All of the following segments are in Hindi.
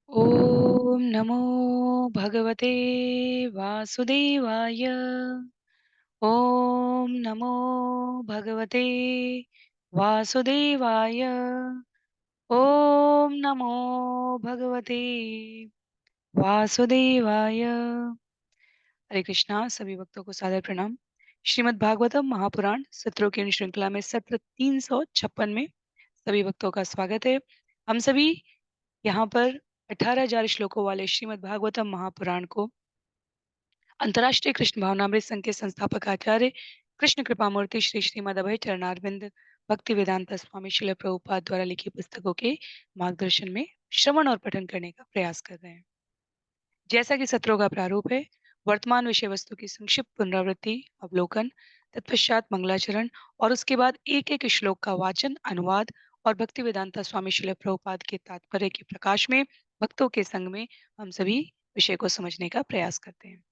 ॐ नमो भगवते वासुदेवाय। ॐ नमो भगवते वासुदेवाय। ॐ नमो भगवते वासुदेवाय। हरे कृष्णा। सभी भक्तों को सादर प्रणाम। श्रीमद् भागवतम महापुराण सत्रों की श्रृंखला में सत्र 356 में सभी भक्तों का स्वागत है। हम सभी यहाँ पर 18,000 श्लोकों वाले श्रीमद् भागवतम महापुराण को अंतर्राष्ट्रीय कृष्ण भावनामृत संघ के संस्थापक आचार्य कृष्ण कृपामूर्ति श्री श्रीमद अभय चरणारविंद भक्ति वेदांत स्वामी शिल प्रभुपाद द्वारा लिखी पुस्तकों के मार्गदर्शन में श्रवण और पठन करने का प्रयास कर रहे हैं। जैसा कि सत्रों का प्रारूप है, वर्तमान विषय वस्तु की संक्षिप्त पुनरावृत्ति, अवलोकन, तत्पश्चात मंगलाचरण और उसके बाद एक एक श्लोक का वाचन, अनुवाद और भक्ति वेदांता स्वामी शिल प्रभुपाद के तात्पर्य के प्रकाश में भक्तों के संग में हम सभी विषय को समझने का प्रयास करते हैं।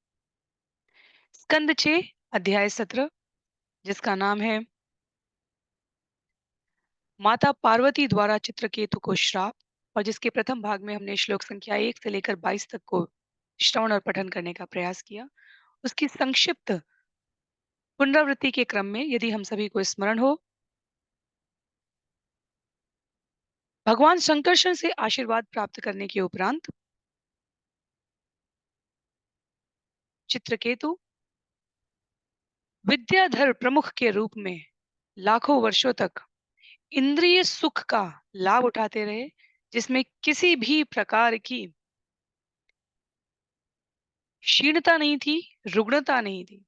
स्कंद 6 अध्याय 17, जिसका नाम है माता पार्वती द्वारा चित्रकेतु को श्राप, और जिसके प्रथम भाग में हमने श्लोक संख्या 1 से लेकर 22 तक को श्रवण और पठन करने का प्रयास किया। उसकी संक्षिप्त पुनरावृत्ति के क्रम में यदि हम सभी को स्मरण हो, भगवान शंकरशन से आशीर्वाद प्राप्त करने के उपरांत चित्रकेतु विद्याधर प्रमुख के रूप में लाखों वर्षों तक इंद्रिय सुख का लाभ उठाते रहे, जिसमें किसी भी प्रकार की क्षीणता नहीं थी, रुग्णता नहीं थी।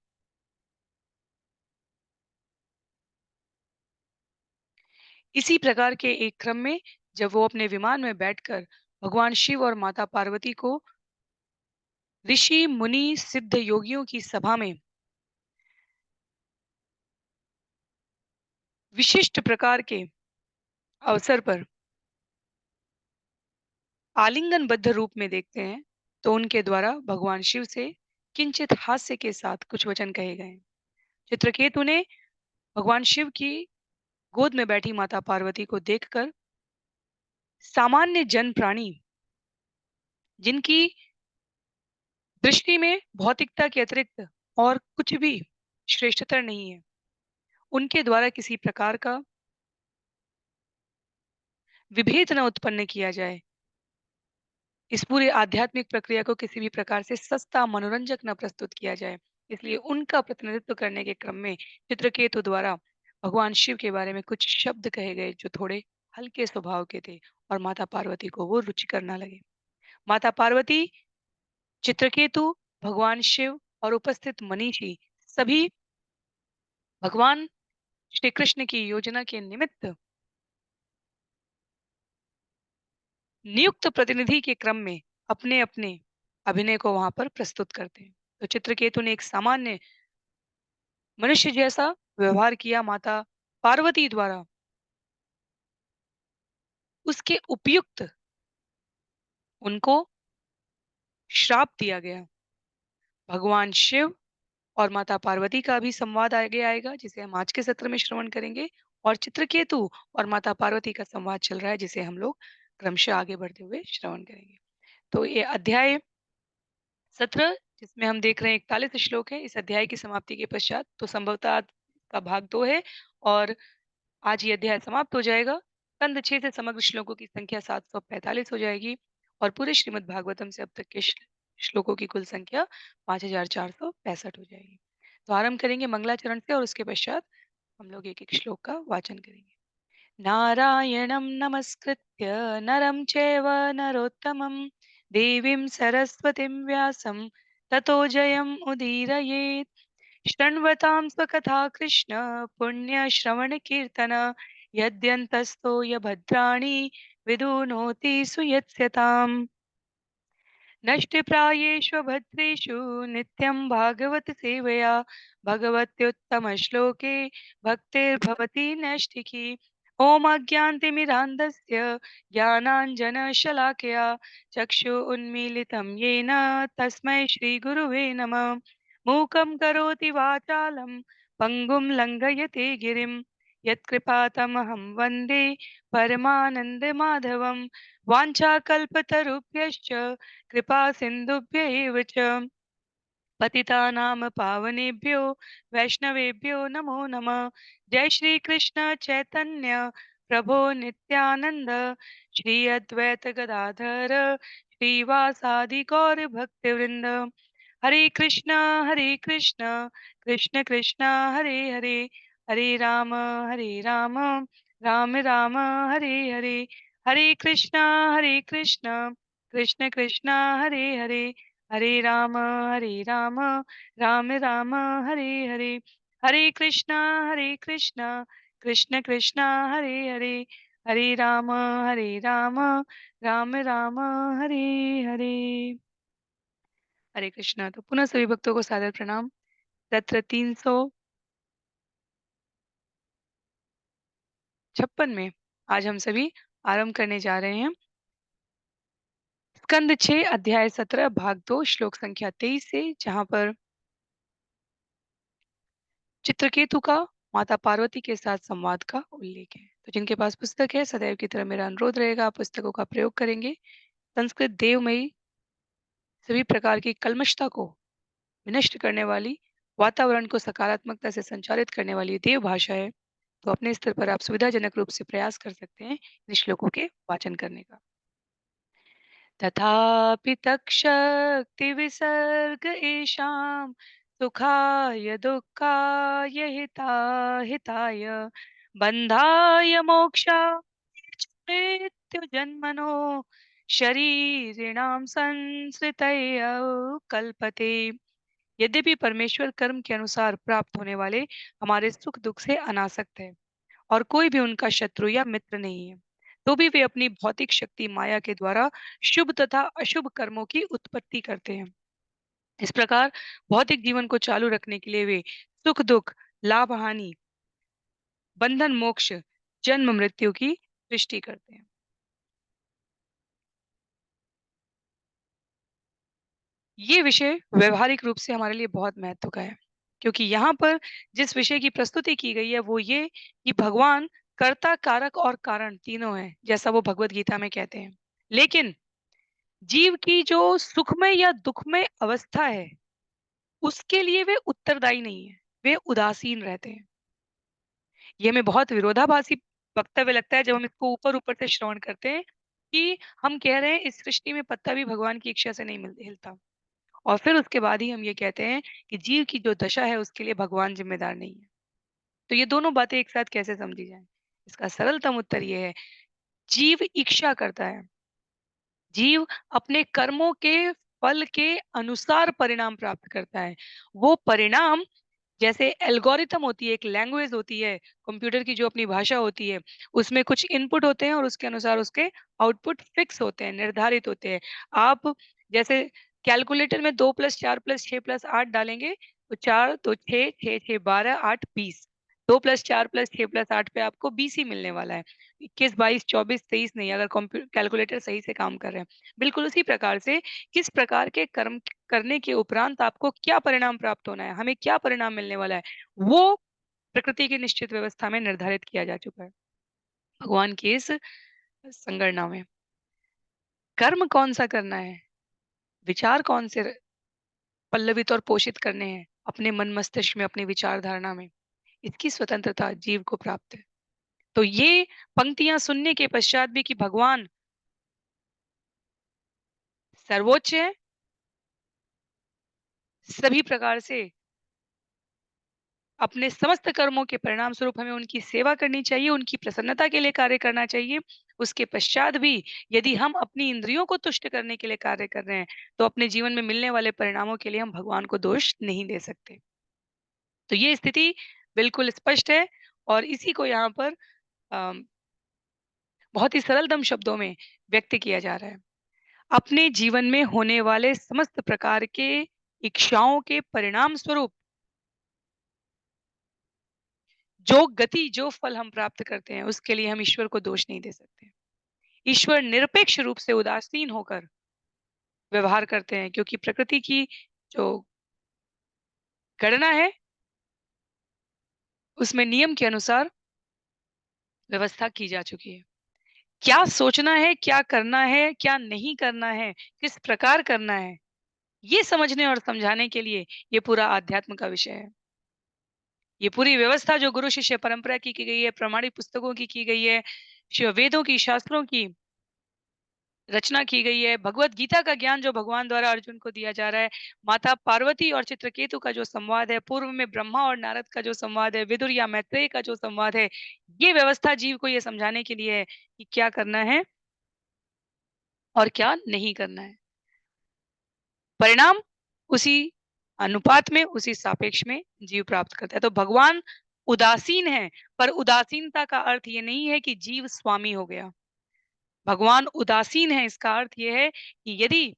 इसी प्रकार के एक क्रम में जब वो अपने विमान में बैठकर भगवान शिव और माता पार्वती को ऋषि मुनि सिद्ध योगियों की सभा में विशिष्ट प्रकार के अवसर पर आलिंगनबद्ध रूप में देखते हैं, तो उनके द्वारा भगवान शिव से किंचित हास्य के साथ कुछ वचन कहे गए। चित्रकेतु ने भगवान शिव की गोद में बैठी माता पार्वती को देखकर सामान्य जन प्राणी, जिनकी दृष्टि में भौतिकता के अतिरिक्त और कुछ भी श्रेष्ठतर नहीं है, उनके द्वारा किसी प्रकार का विभेद न उत्पन्न किया जाए, इस पूरे आध्यात्मिक प्रक्रिया को किसी भी प्रकार से सस्ता मनोरंजक न प्रस्तुत किया जाए, इसलिए उनका प्रतिनिधित्व करने के क्रम में चित्रकेतु द्वारा भगवान शिव के बारे में कुछ शब्द कहे गए जो थोड़े हल्के स्वभाव के थे और माता पार्वती को वो रुचिकर न लगे। माता पार्वती, चित्रकेतु, भगवान शिव और उपस्थित मनीषी सभी भगवान श्री कृष्ण की योजना के निमित्त नियुक्त प्रतिनिधि के क्रम में अपने अपने अभिनय को वहां पर प्रस्तुत करते हैं। तो चित्रकेतु ने एक सामान्य मनुष्य जैसा व्यवहार किया माता पार्वती द्वारा उसके उपयुक्त उनको श्राप दिया गया। भगवान शिव और माता पार्वती का भी संवाद आगे आएगा, जिसे हम आज के सत्र में श्रवण करेंगे, और चित्रकेतु और माता पार्वती का संवाद चल रहा है, जिसे हम लोग क्रमशः आगे बढ़ते हुए श्रवण करेंगे। तो ये अध्याय 17, जिसमें हम देख रहे हैं 41 श्लोक है, इस अध्याय की समाप्ति के पश्चात तो संभवतः आज का भाग 2 है और आज ये अध्याय समाप्त हो जाएगा। स्कंद 6 से समग्र श्लोकों की संख्या 745 हो जाएगी और पूरे श्रीमद् भागवतम से अब तक के श्लोकों की कुल संख्या 5,465 हो जाएगी। तो आरंभ करेंगे मंगलाचरण से और उसके पश्चात हम लोग एक एक श्लोक का वाचन करेंगे। नारायणं नमस्कृत्य नरं चैव नरोत्तमं देवीं सरस्वतीं व्यासं ततो जयम् उदीरयेत्। शृण्वतां स्वकथा कृष्ण पुण्यश्रवणकीर्तन यद्यन्तस्तो यभद्राणि विदुनोति सुयत्स्यताम्। नष्टप्रायेषु भद्रेषु नित्यं भागवत सेवया भगवत्युत्तमश्लोके भक्तिर्भवति नैष्ठिकी। ॐ अज्ञानतिमिरान्धस्य ज्ञानाञ्जनशलाकया चक्षु उन्मीलितं येन तस्मै श्रीगुरुवे नमः। मूकं करोति वाचालं पङ्गुं लङ्घयते गिरिं यत्कृपातमहं वन्दे परमानन्दमाधवम्। वाञ्छाकल्पतरुभ्यश्च कृपा सिन्धुभ्य एव च पतितानां पावनेभ्यो वैष्णवेभ्यो नमो नमः। जय श्री कृष्ण चैतन्य प्रभो नित्यानंद, श्री अद्वैत गदाधर श्रीवासादि गौर भक्तवृंद। हरे कृष्ण कृष्ण कृष्ण हरे हरे, हरे राम राम राम हरे हरे। हरे कृष्ण कृष्ण कृष्ण हरे हरे, हरे राम राम राम हरे हरे। हरे कृष्ण कृष्ण कृष्ण हरे हरे, हरे राम राम राम हरे हरे। हरे कृष्णा। तो पुनः सभी भक्तों को सादर प्रणाम। सत्र 356 में आज हम सभी आरंभ करने जा रहे हैं स्कंद 6 अध्याय 17 भाग 2 श्लोक संख्या 23 से, जहां पर चित्रकेतु का माता पार्वती के साथ संवाद का उल्लेख है। तो जिनके पास पुस्तक है, सदैव की तरह मेरा अनुरोध रहेगा, आप पुस्तकों का प्रयोग करेंगे। संस्कृत देवमयी, सभी प्रकार की कल्मशता को विनष्ट करने वाली, वातावरण को सकारात्मकता से संचालित करने वाली देव भाषा है। तो अपने स्तर पर आप सुविधाजनक रूप से प्रयास कर सकते हैं इन श्लोकों के वाचन करने का। तथापि तक्षक्ति विसर्ग एषां सुखाय दुःखाय हिताय बन्धाय मोक्षाय च मृत्युजन्मनो शरीरिणां संसृतय कल्पते। यद्यपि परमेश्वर कर्म के अनुसार प्राप्त होने वाले हमारे सुख दुख से अनासक्त है और कोई भी उनका शत्रु या मित्र नहीं है, तो भी वे अपनी भौतिक शक्ति माया के द्वारा शुभ तथा अशुभ कर्मों की उत्पत्ति करते हैं। इस प्रकार भौतिक जीवन को चालू रखने के लिए वे सुख दुख, लाभ हानि, बंधन मोक्ष, जन्म मृत्यु की सृष्टि करते हैं। ये विषय व्यवहारिक रूप से हमारे लिए बहुत महत्व का है, क्योंकि यहाँ पर जिस विषय की प्रस्तुति की गई है वो ये कि भगवान कर्ता, कारक और कारण तीनों हैं, जैसा वो भगवत गीता में कहते हैं। लेकिन जीव की जो सुखमय या दुखमय अवस्था है, उसके लिए वे उत्तरदायी नहीं है, वे उदासीन रहते हैं। ये हमें बहुत विरोधाभासी वक्तव्य लगता है जब हम इसको ऊपर ऊपर से श्रवण करते हैं, कि हम कह रहे हैं इस सृष्टि में पत्ता भी भगवान की इच्छा से नहीं हिलता, और फिर उसके बाद ही हम ये कहते हैं कि जीव की जो दशा है उसके लिए भगवान जिम्मेदार नहीं है। तो ये दोनों बातें एक साथ कैसे समझी जाए? इसका सरलतम उत्तर ये है, जीव इच्छा करता है। जीव अपने कर्मों के फल के अनुसार परिणाम प्राप्त करता है। वो परिणाम, जैसे एल्गोरिथम होती है, एक लैंग्वेज होती है, कंप्यूटर की जो अपनी भाषा होती है, उसमें कुछ इनपुट होते हैं और उसके अनुसार उसके आउटपुट फिक्स होते हैं, निर्धारित होते हैं। आप जैसे कैलकुलेटर में 2 + 4 + 6 + 8 डालेंगे, तो 4 तो 6, 6 6 12, 8 20। 2 + 4 + 6 + 8 पे आपको 20 ही मिलने वाला है। 21, 22, 24, 23 नहीं, अगर कैलकुलेटर सही से काम कर रहे हैं। बिल्कुल उसी प्रकार से किस प्रकार के कर्म करने के उपरांत आपको क्या परिणाम प्राप्त होना है, हमें क्या परिणाम मिलने वाला है, वो प्रकृति की निश्चित व्यवस्था में निर्धारित किया जा चुका है भगवान की इस संगणना में। कर्म कौन सा करना है, विचार कौन से पल्लवित और पोषित करने हैं अपने मन मस्तिष्क में, अपनी विचार धारणा में, इसकी स्वतंत्रता जीव को प्राप्त है। तो ये पंक्तियां सुनने के पश्चात भी कि भगवान सर्वोच्च है, सभी प्रकार से अपने समस्त कर्मों के परिणाम स्वरूप हमें उनकी सेवा करनी चाहिए, उनकी प्रसन्नता के लिए कार्य करना चाहिए। उसके पश्चात भी यदि हम अपनी इंद्रियों को तुष्ट करने के लिए कार्य कर रहे हैं, तो अपने जीवन में मिलने वाले परिणामों के लिए हम भगवान को दोष नहीं दे सकते। तो ये स्थिति बिल्कुल स्पष्ट है, और इसी को यहाँ पर अम, बहुत ही सरलतम शब्दों में व्यक्त किया जा रहा है। अपने जीवन में होने वाले समस्त प्रकार के इच्छाओं के परिणाम स्वरूप जो गति, जो फल हम प्राप्त करते हैं, उसके लिए हम ईश्वर को दोष नहीं दे सकते। ईश्वर निरपेक्ष रूप से उदासीन होकर व्यवहार करते हैं, क्योंकि प्रकृति की जो गणना है, उसमें नियम के अनुसार व्यवस्था की जा चुकी है। क्या सोचना है, क्या करना है, क्या नहीं करना है, किस प्रकार करना है, ये समझने और समझाने के लिए ये पूरा आध्यात्म का विषय है। ये पूरी व्यवस्था जो गुरु शिष्य परंपरा की गई है, प्रमाणित पुस्तकों की गई है, वेदों की, शास्त्रों की रचना की गई है, भगवत गीता का ज्ञान जो भगवान द्वारा अर्जुन को दिया जा रहा है, माता पार्वती और चित्रकेतु का जो संवाद है, पूर्व में ब्रह्मा और नारद का जो संवाद है, विदुर या मैत्रेय का जो संवाद है, ये व्यवस्था जीव को ये समझाने के लिए है कि क्या करना है और क्या नहीं करना है। परिणाम उसी अनुपात में, उसी सापेक्ष में जीव प्राप्त करता है। तो भगवान उदासीन है, पर उदासीनता का अर्थ ये नहीं है कि जीव स्वामी हो गया। भगवान उदासीन है, इसका अर्थ ये है कि यदि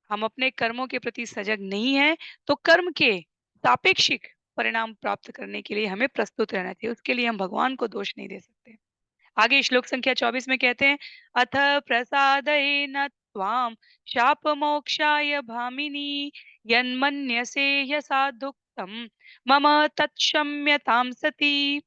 हम अपने कर्मों के प्रति सजग नहीं हैं, तो कर्म के सापेक्षिक परिणाम प्राप्त करने के लिए हमें प्रस्तुत रहना चाहिए। उसके लिए हम भगवान को दोष नहीं दे सकते। आगे श्लोक संख्या 24 में कहते हैं, अथ प्रसादेन त्वां शापमोक्षाय भामिनी यन्मन्यसे यसा दुक्तम् मम तत्क्षम्यतां सती।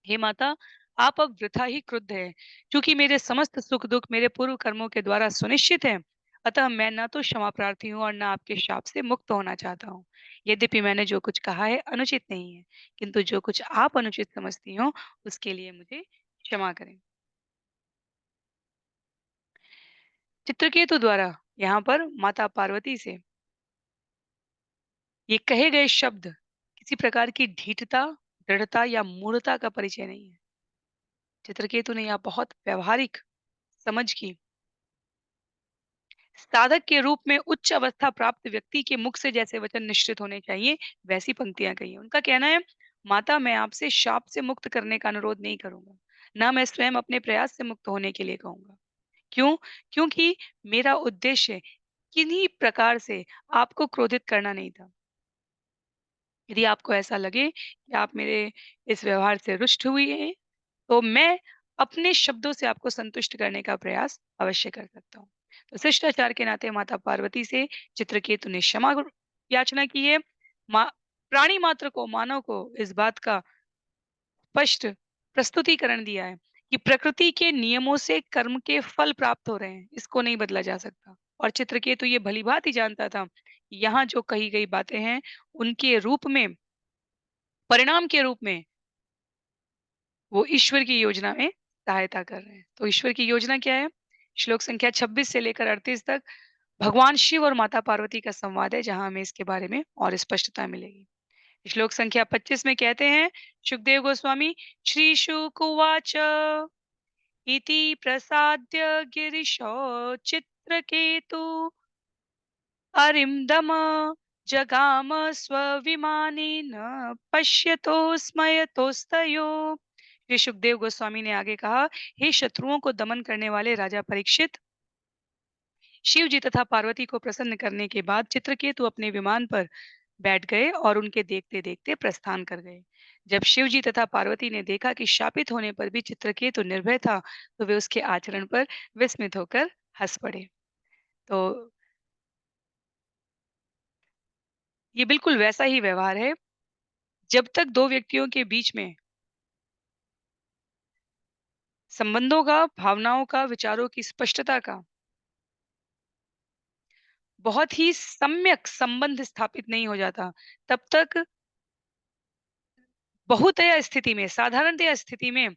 हे माता, आप अब वृथा ही क्रुद्ध है, क्योंकि मेरे समस्त सुख दुख मेरे पूर्व कर्मों के द्वारा सुनिश्चित है। अतः मैं ना तो क्षमा प्रार्थी हूँ और ना आपके शाप से मुक्त होना चाहता हूँ। यद्यपि मैंने जो कुछ कहा है अनुचित नहीं है, किंतु जो कुछ आप अनुचित समझती हो उसके लिए मुझे क्षमा करें। चित्रकेतु द्वारा यहाँ पर माता पार्वती से ये कहे गए शब्द किसी प्रकार की ढीठता, दृढ़ता या मूढ़ता का परिचय नहीं है। चित्रकेतु ने यहाँ बहुत व्यवहारिक समझ की, साधक के रूप में उच्च अवस्था प्राप्त व्यक्ति के मुख से जैसे वचन निश्चित होने चाहिए, वैसी पंक्तियां कही हैं। उनका कहना है, माता मैं आपसे शाप से मुक्त करने का अनुरोध नहीं करूंगा, ना मैं स्वयं अपने प्रयास से मुक्त होने के लिए कहूंगा। क्यों? क्योंकि मेरा उद्देश्य किन्हीं प्रकार से आपको क्रोधित करना नहीं था। यदि आपको ऐसा लगे कि आप मेरे इस व्यवहार से रुष्ट हुई हैं, तो मैं अपने शब्दों से आपको संतुष्ट करने का प्रयास अवश्य कर सकता हूँ। तो शिष्टाचार के नाते माता पार्वती से चित्रकेतु ने क्षमा याचना की है। मा प्राणी मात्र को, मानव को इस बात का स्पष्ट प्रस्तुतिकरण दिया है कि प्रकृति के नियमों से कर्म के फल प्राप्त हो रहे हैं, इसको नहीं बदला जा सकता। और चित्रकेतु ये भलीभांति जानता था, यहाँ जो कही गई बातें हैं, उनके रूप में, परिणाम के रूप में वो ईश्वर की योजना में सहायता कर रहे हैं। तो ईश्वर की योजना क्या है? श्लोक संख्या 26 से लेकर 38 तक भगवान शिव और माता पार्वती का संवाद है, जहां हमें इसके बारे में और स्पष्टता मिलेगी। श्लोक संख्या 25 में कहते हैं, सुखदेव गोस्वामी, श्री शुक उवाच इति प्रसाद्य गिरिशो चित्रकेतु अरिंदम जगाम स्वविमानेन पश्यतो स्मयतोस्तयो। श्री सुखदेव गोस्वामी ने आगे कहा, हे शत्रुओं को दमन करने वाले राजा परीक्षित, शिव जी तथा पार्वती को प्रसन्न करने के बाद चित्रकेतु अपने विमान पर बैठ गए और उनके देखते देखते प्रस्थान कर गए। जब शिव जी तथा पार्वती ने देखा कि शापित होने पर भी चित्रकेतु निर्भय था, तो वे उसके आचरण पर विस्मित होकर हंस पड़े। तो ये बिल्कुल वैसा ही व्यवहार है, जब तक दो व्यक्तियों के बीच में संबंधों का, भावनाओं का, विचारों की स्पष्टता का बहुत ही सम्यक संबंध स्थापित नहीं हो जाता, तब तक बहुतया स्थिति में, साधारणतया स्थिति में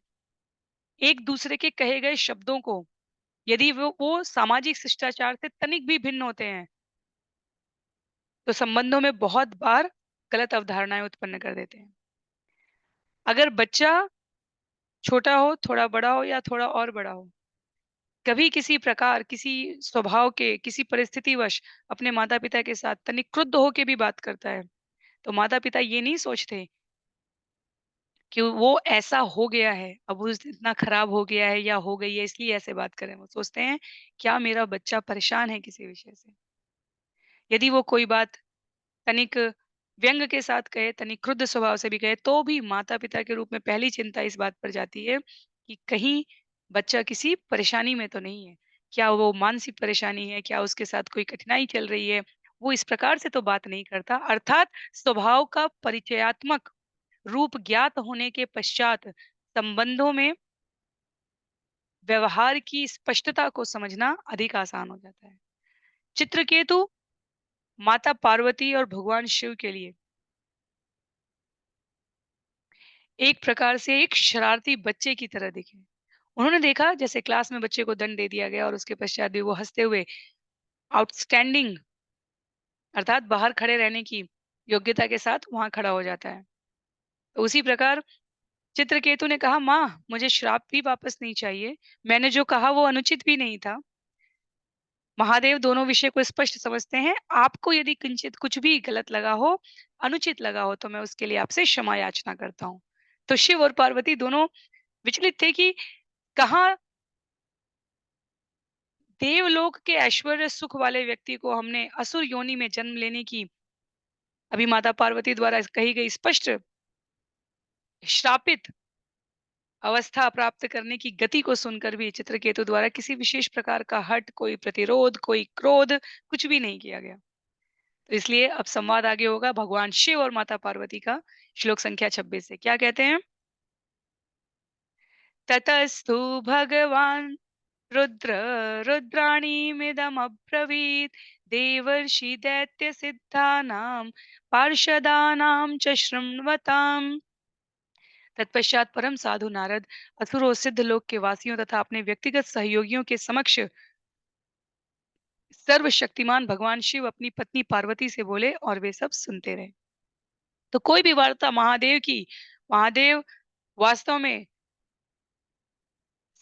एक दूसरे के कहे गए शब्दों को, यदि वो सामाजिक शिष्टाचार से तनिक भी भिन्न होते हैं, तो संबंधों में बहुत बार गलत अवधारणाएं उत्पन्न कर देते हैं। अगर बच्चा छोटा हो, थोड़ा बड़ा हो या थोड़ा और बड़ा हो, कभी किसी प्रकार, किसी स्वभाव के, किसी परिस्थितिवश अपने माता-पिता के साथ तनिक क्रुद्ध होके भी बात करता है, तो माता-पिता ये नहीं सोचते कि वो ऐसा हो गया है, अब वो इतना खराब हो गया है या हो गई है इसलिए ऐसे बात कर रहे हैं। वो सोचते हैं, क्या मेरा बच्चा परेशान है किसी विषय से? यदि वो कोई बात तनिक व्यंग के साथ कहे, तनिक क्रुद्ध स्वभाव से भी कहे, तो भी माता-पिता के रूप में पहली चिंता इस बात पर जाती है कि कहीं बच्चा किसी परेशानी में तो नहीं है? क्या वो मानसिक परेशानी है? क्या उसके साथ कोई कठिनाई चल रही है? वो इस प्रकार से तो बात नहीं करता। अर्थात स्वभाव का परिचयात्मक रूप ज्ञात होने के पश्चात संबंधों में व्यवहार की स्पष्टता को समझना अधिक आसान हो जाता है। चित्रकेतु माता पार्वती और भगवान शिव के लिए एक प्रकार से एक शरारती बच्चे की तरह दिखे। उन्होंने देखा जैसे क्लास में बच्चे को दंड दे दिया गया और उसके पश्चात भी वो हंसते हुए आउटस्टैंडिंग अर्थात बाहर खड़े रहने की योग्यता के साथ वहां खड़ा हो जाता है। तो उसी प्रकार चित्रकेतु ने कहा, माँ मुझे श्राप भी वापस नहीं चाहिए। मैंने जो कहा वो अनुचित भी नहीं था। महादेव दोनों विषय को स्पष्ट समझते हैं। आपको यदि किंचित कुछ भी गलत लगा हो, अनुचित लगा हो, तो मैं उसके लिए आपसे क्षमा याचना करता हूँ। तो शिव और पार्वती दोनों विचलित थे कि कहाँ देवलोक के ऐश्वर्य सुख वाले व्यक्ति को हमने असुर योनि में जन्म लेने की अभी माता पार्वती द्वारा कही गई स्पष्ट श्रापित अवस्था प्राप्त करने की गति को सुनकर भी चित्रकेतु द्वारा किसी विशेष प्रकार का हट, कोई प्रतिरोध, कोई क्रोध कुछ भी नहीं किया गया। तो इसलिए अब संवाद आगे होगा भगवान शिव और माता पार्वती का। श्लोक संख्या 26 से क्या कहते हैं? ततस्तु भगवान रुद्र रुद्राणीमिदमब्रवीत् देवर्षि दैत्य सिद्धानां पार्षदानां च शृण्वताम्। तत्पश्चात परम साधु नारद असुरों सिद्ध लोक के वासियों तथा अपने व्यक्तिगत सहयोगियों के समक्ष सर्वशक्तिमान भगवान शिव अपनी पत्नी पार्वती से बोले और वे सब सुनते रहे। तो कोई भी वार्ता महादेव की, महादेव वास्तव में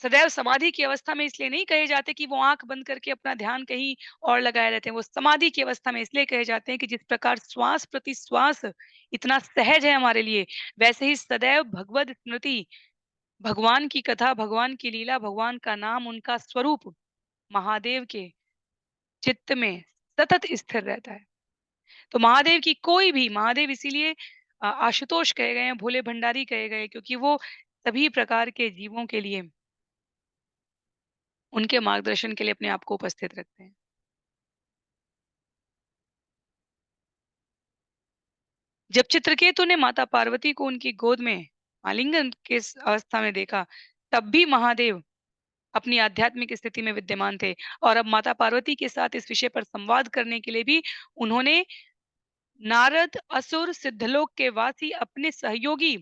सदैव समाधि की अवस्था में इसलिए नहीं कहे जाते कि वो आंख बंद करके अपना ध्यान कहीं और लगाए रहते हैं। वो समाधि की अवस्था में इसलिए कहे जाते हैं कि जिस प्रकार श्वास प्रति श्वास इतना सहज है हमारे लिए, वैसे ही सदैव भगवत स्मृति, भगवान की कथा, भगवान की लीला, भगवान का नाम, उनका स्वरूप महादेव के चित्त में सतत स्थिर रहता है। तो महादेव की कोई भी महादेव इसीलिए आशुतोष कहे गए हैं, भोले भंडारी कहे गए, क्योंकि वो सभी प्रकार के जीवों के लिए उनके मार्गदर्शन के लिए अपने आप को उपस्थित रखते हैं। जब चित्रकेतु ने माता पार्वती को उनकी गोद में आलिंगन के अवस्था में देखा, तब भी महादेव अपनी आध्यात्मिक स्थिति में विद्यमान थे और अब माता पार्वती के साथ इस विषय पर संवाद करने के लिए भी उन्होंने नारद, असुर, सिद्धलोक के वासी अपने सहयोगी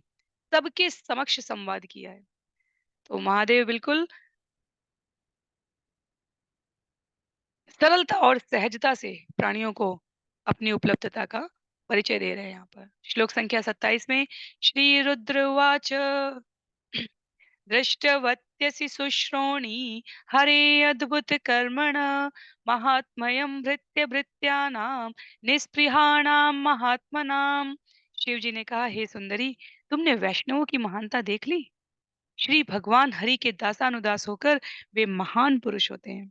सबके समक्ष संवाद किया है। तो महादेव बिल्कुल सरलता और सहजता से प्राणियों को अपनी उपलब्धता का परिचय दे रहे हैं यहाँ पर। श्लोक संख्या 27 में श्री रुद्र उवाच दृष्टवत्यसि शुश्रोणि हरे अद्भुत कर्मण महात्मयं भृत्य भृत्यानां निस्पृहाणां महात्मनां। शिव जी ने कहा, हे सुंदरी, तुमने वैष्णवों की महानता देख ली। श्री भगवान हरि के दासानुदास होकर वे महान पुरुष होते हैं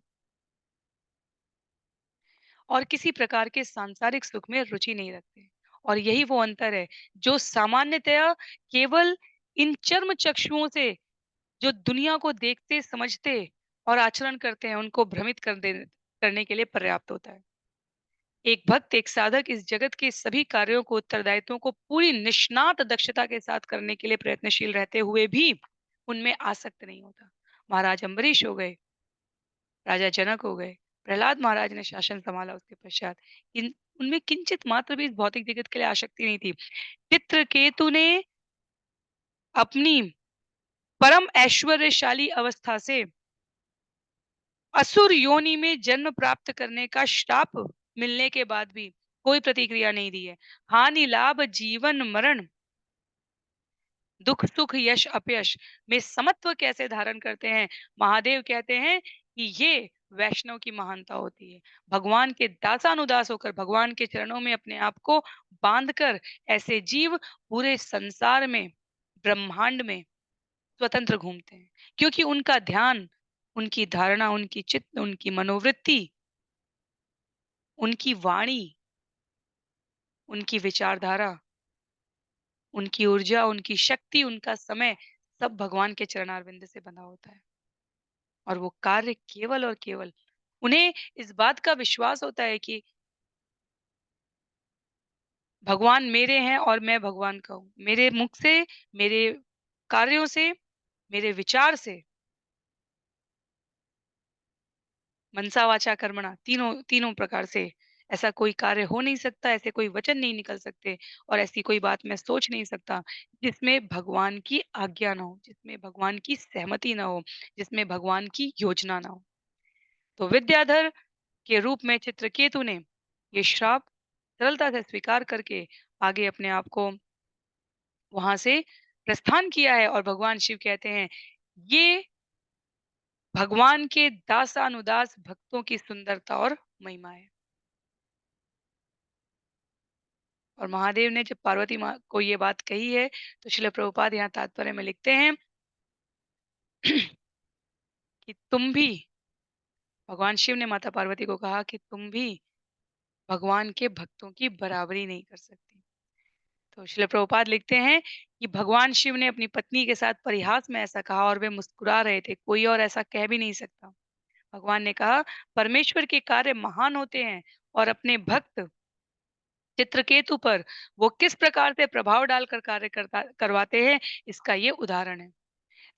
और किसी प्रकार के सांसारिक सुख में रुचि नहीं रखते। और यही वो अंतर है जो सामान्यतया केवल इन चर्म चक्षुओं से जो दुनिया को देखते, समझते और आचरण करते हैं, उनको भ्रमित करने के लिए पर्याप्त होता है। एक भक्त, एक साधक इस जगत के सभी कार्यों को, उत्तरदायित्वों को पूरी निष्णात दक्षता के साथ करने के लिए प्रयत्नशील रहते हुए भी उनमें आसक्त नहीं होता। महाराज अम्बरीश हो गए, राजा जनक हो गए, प्रहलाद महाराज ने शासन संभाला उसके पश्चात। इन उनमें किंचित मात्र भी इस भौतिक जगत के लिए आसक्ति नहीं थी। चित्रकेतु ने अपनी परम ऐश्वर्यशाली अवस्था से असुर योनि में जन्म प्राप्त करने का श्राप मिलने के बाद भी कोई प्रतिक्रिया नहीं दी है। हानि लाभ जीवन मरण, दुख सुख यश अपयश में समत्व कैसे धारण करते हैं, महादेव कहते हैं कि ये वैष्णव की महानता होती है। भगवान के दासानुदास होकर भगवान के चरणों में अपने आप को बांधकर ऐसे जीव पूरे संसार में, ब्रह्मांड में स्वतंत्र घूमते हैं, क्योंकि उनका ध्यान, उनकी धारणा, उनकी चित्त, उनकी मनोवृत्ति, उनकी वाणी, उनकी विचारधारा, उनकी ऊर्जा, उनकी शक्ति, उनका समय सब भगवान के चरणारविंद से बंधा होता है। और वो कार्य केवल और केवल उन्हें इस बात का विश्वास होता है कि भगवान मेरे हैं और मैं भगवान का हूँ। मेरे मुख से, मेरे कार्यों से, मेरे विचार से मनसा वाचा कर्मणा, तीनों तीनों प्रकार से ऐसा कोई कार्य हो नहीं सकता, ऐसे कोई वचन नहीं निकल सकते और ऐसी कोई बात मैं सोच नहीं सकता जिसमें भगवान की आज्ञा ना हो, जिसमें भगवान की सहमति ना हो, जिसमें भगवान की योजना ना हो। तो विद्याधर के रूप में चित्रकेतु ने ये श्राप सरलता से स्वीकार करके आगे अपने आप को वहां से प्रस्थान किया है और भगवान शिव कहते हैं ये भगवान के दासानुदास भक्तों की सुंदरता और महिमा है। और महादेव ने जब पार्वती माँ को ये बात कही है तो श्रील प्रभुपाद यहाँ तात्पर्य में लिखते हैं कि तुम भी, भगवान शिव ने माता पार्वती को कहा कि तुम भी भगवान के भक्तों की बराबरी नहीं कर सकती। तो श्रील प्रभुपाद लिखते हैं कि भगवान शिव ने अपनी पत्नी के साथ परिहास में ऐसा कहा और वे मुस्कुरा रहे थे, कोई और ऐसा कह भी नहीं सकता। भगवान ने कहा परमेश्वर के कार्य महान होते हैं और अपने भक्त चित्रकेतु पर वो किस प्रकार से प्रभाव डालकर कार्य करता करवाते हैं, इसका ये उदाहरण है।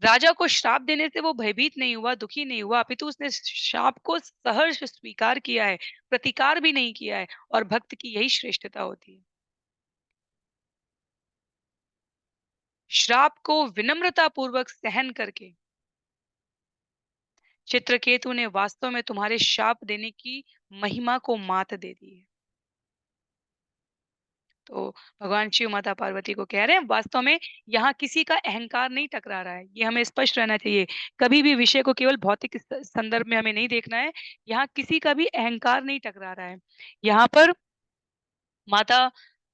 राजा को श्राप देने से वो भयभीत नहीं हुआ, दुखी नहीं हुआ, अपितु उसने श्राप को सहर्ष स्वीकार किया है, प्रतिकार भी नहीं किया है और भक्त की यही श्रेष्ठता होती है। श्राप को विनम्रता पूर्वक सहन करके चित्रकेतु ने वास्तव में तुम्हारे श्राप देने की महिमा को मात दे दी है। तो भगवान शिव माता पार्वती को कह रहे हैं वास्तव में यहाँ किसी का अहंकार नहीं टकरा रहा है, ये हमें स्पष्ट रहना चाहिए। कभी भी विषय को केवल भौतिक संदर्भ में हमें नहीं देखना है। यहाँ किसी का भी अहंकार नहीं टकरा रहा है। यहाँ पर माता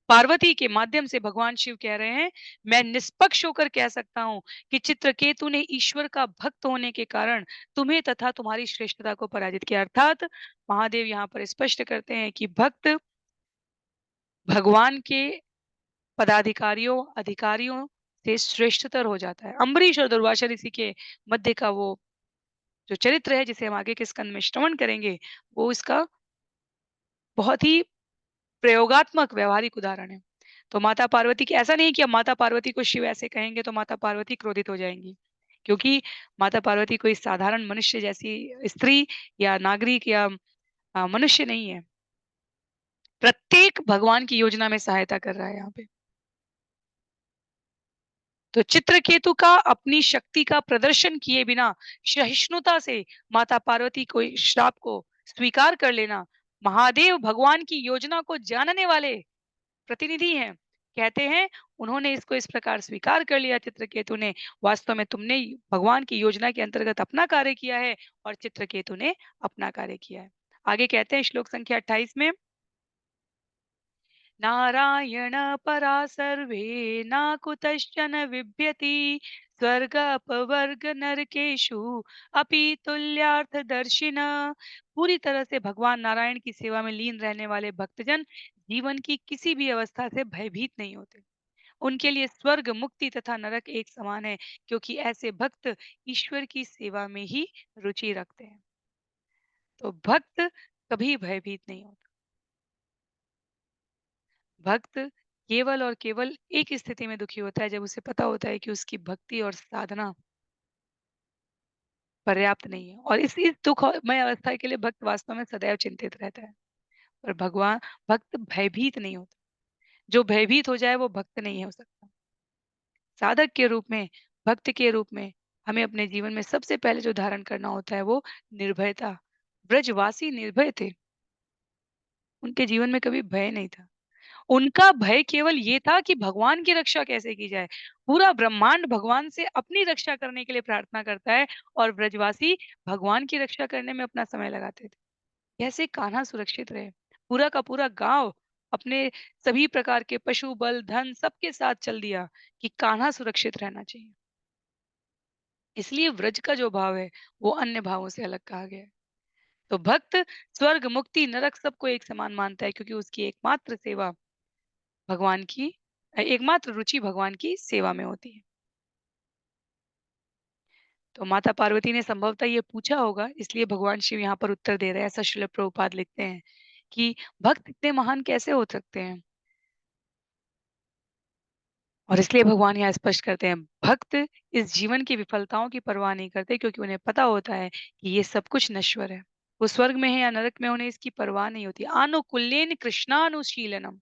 पार्वती के माध्यम से भगवान शिव कह रहे हैं मैं निष्पक्ष होकर कह सकता हूँ कि चित्रकेतु ने ईश्वर का भक्त होने के कारण तुम्हें तथा तुम्हारी श्रेष्ठता को पराजित किया। अर्थात महादेव यहाँ पर स्पष्ट करते हैं कि भक्त भगवान के पदाधिकारियों, अधिकारियों से श्रेष्ठतर हो जाता है। अम्बरीश और दुर्वासा ऋषि के मध्य का वो जो चरित्र है जिसे हम आगे के स्कंद में श्रवण करेंगे, वो इसका बहुत ही प्रयोगात्मक व्यावहारिक उदाहरण है। तो माता पार्वती की ऐसा नहीं कि अब माता पार्वती को शिव ऐसे कहेंगे तो माता पार्वती क्रोधित हो जाएँगी। क्योंकि माता पार्वती कोई साधारण मनुष्य जैसी स्त्री या नागरिक या मनुष्य नहीं है। प्रत्येक भगवान की योजना में सहायता कर रहा है यहाँ पे। तो चित्रकेतु का अपनी शक्ति का प्रदर्शन किए बिना सहिष्णुता से माता पार्वती को श्राप को स्वीकार कर लेना, महादेव भगवान की योजना को जानने वाले प्रतिनिधि हैं। कहते हैं उन्होंने इसको इस प्रकार स्वीकार कर लिया चित्रकेतु ने, वास्तव में तुमने भगवान की योजना के अंतर्गत अपना कार्य किया है और चित्रकेतु ने अपना कार्य किया है। आगे कहते हैं श्लोक संख्या 28 में नारायण परा सर्वे न कुतश्चन विभ्यति स्वर्गपवर्ग नरकेषु अपि तुल्यार्थदर्शिन। पूरी तरह से भगवान नारायण की सेवा में लीन रहने वाले भक्तजन जीवन की किसी भी अवस्था से भयभीत नहीं होते। उनके लिए स्वर्ग मुक्ति तथा नरक एक समान है, क्योंकि ऐसे भक्त ईश्वर की सेवा में ही रुचि रखते हैं। तो भक्त कभी भयभीत नहीं होता। भक्त केवल और केवल एक स्थिति में दुखी होता है, जब उसे पता होता है कि उसकी भक्ति और साधना पर्याप्त नहीं है और इस दुखमय अवस्था के लिए भक्त वास्तव में सदैव चिंतित रहता है। पर भगवान भक्त भयभीत नहीं होता। जो भयभीत हो जाए वो भक्त नहीं हो सकता। साधक के रूप में, भक्त के रूप में हमें अपने जीवन में सबसे पहले जो धारण करना होता है वो निर्भयता। ब्रजवासी निर्भय थे। उनके जीवन में कभी भय नहीं था। उनका भय केवल ये था कि भगवान की रक्षा कैसे की जाए। पूरा ब्रह्मांड भगवान से अपनी रक्षा करने के लिए प्रार्थना करता है और ब्रजवासी भगवान की रक्षा करने में अपना समय लगाते थे। कैसे कान्हा सुरक्षित रहे। पूरा का पूरा गाँव अपने सभी प्रकार के पशु बल, धन सबके साथ चल दिया कि कान्हा सुरक्षित रहना चाहिए। इसलिए व्रज का जो भाव है, वो अन्य भावों से अलग कहा गया है। तो भक्त स्वर्ग, मुक्ति, नरक सबको एक समान मानता है, क्योंकि उसकी एकमात्र सेवा भगवान की एकमात्र रुचि भगवान की सेवा में होती है। तो माता पार्वती ने संभवतः ये पूछा होगा, इसलिए भगवान शिव यहाँ पर उत्तर दे रहे हैं। ऐसा श्रील प्रभुपाद लिखते हैं कि भक्त इतने महान कैसे हो सकते हैं? और इसलिए भगवान यहाँ स्पष्ट करते हैं, भक्त इस जीवन की विफलताओं की परवाह नहीं करते, क्योंकि उन्हें पता होता है कि ये सब कुछ नश्वर है। वो स्वर्ग में है या नरक में, उन्हें इसकी परवाह नहीं होती। आनुकूल्येन कृष्णानुशीलनम।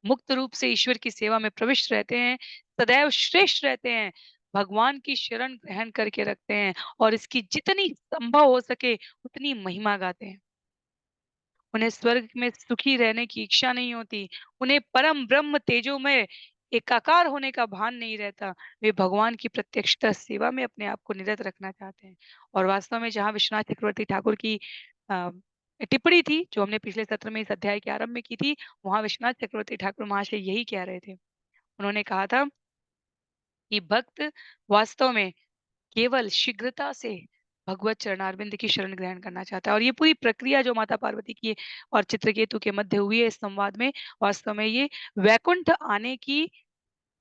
मुक्त रूप से ईश्वर की सेवा में प्रविष्ट रहते हैं, सदैव श्रेष्ठ रहते हैं, भगवान की शरण ग्रहण करके रखते हैं और इसकी जितनी संभव हो सके उतनी महिमा गाते हैं। उन्हें स्वर्ग में सुखी रहने की इच्छा नहीं होती। उन्हें परम ब्रह्म तेजोमय एकाकार होने का भान नहीं रहता। वे भगवान की प्रत्यक्षतः सेवा में अपने आप को निरत रखना चाहते हैं। और वास्तव में जहाँ विश्वनाथ चक्रवर्ती ठाकुर की अ, टिप्पणी थी, जो हमने पिछले सत्र में इस अध्याय के आरंभ में की थी, वहाँ विश्वनाथ चक्रवर्ती ठाकुर महाशय यही कह रहे थे। उन्होंने कहा था कि भक्त वास्तव में केवल शीघ्रता से भगवत चरणारविंद की शरण ग्रहण करना चाहता है और ये पूरी प्रक्रिया जो माता पार्वती की और चित्रकेतु के मध्य हुई है इस संवाद में, वास्तव में ये वैकुंठ आने की,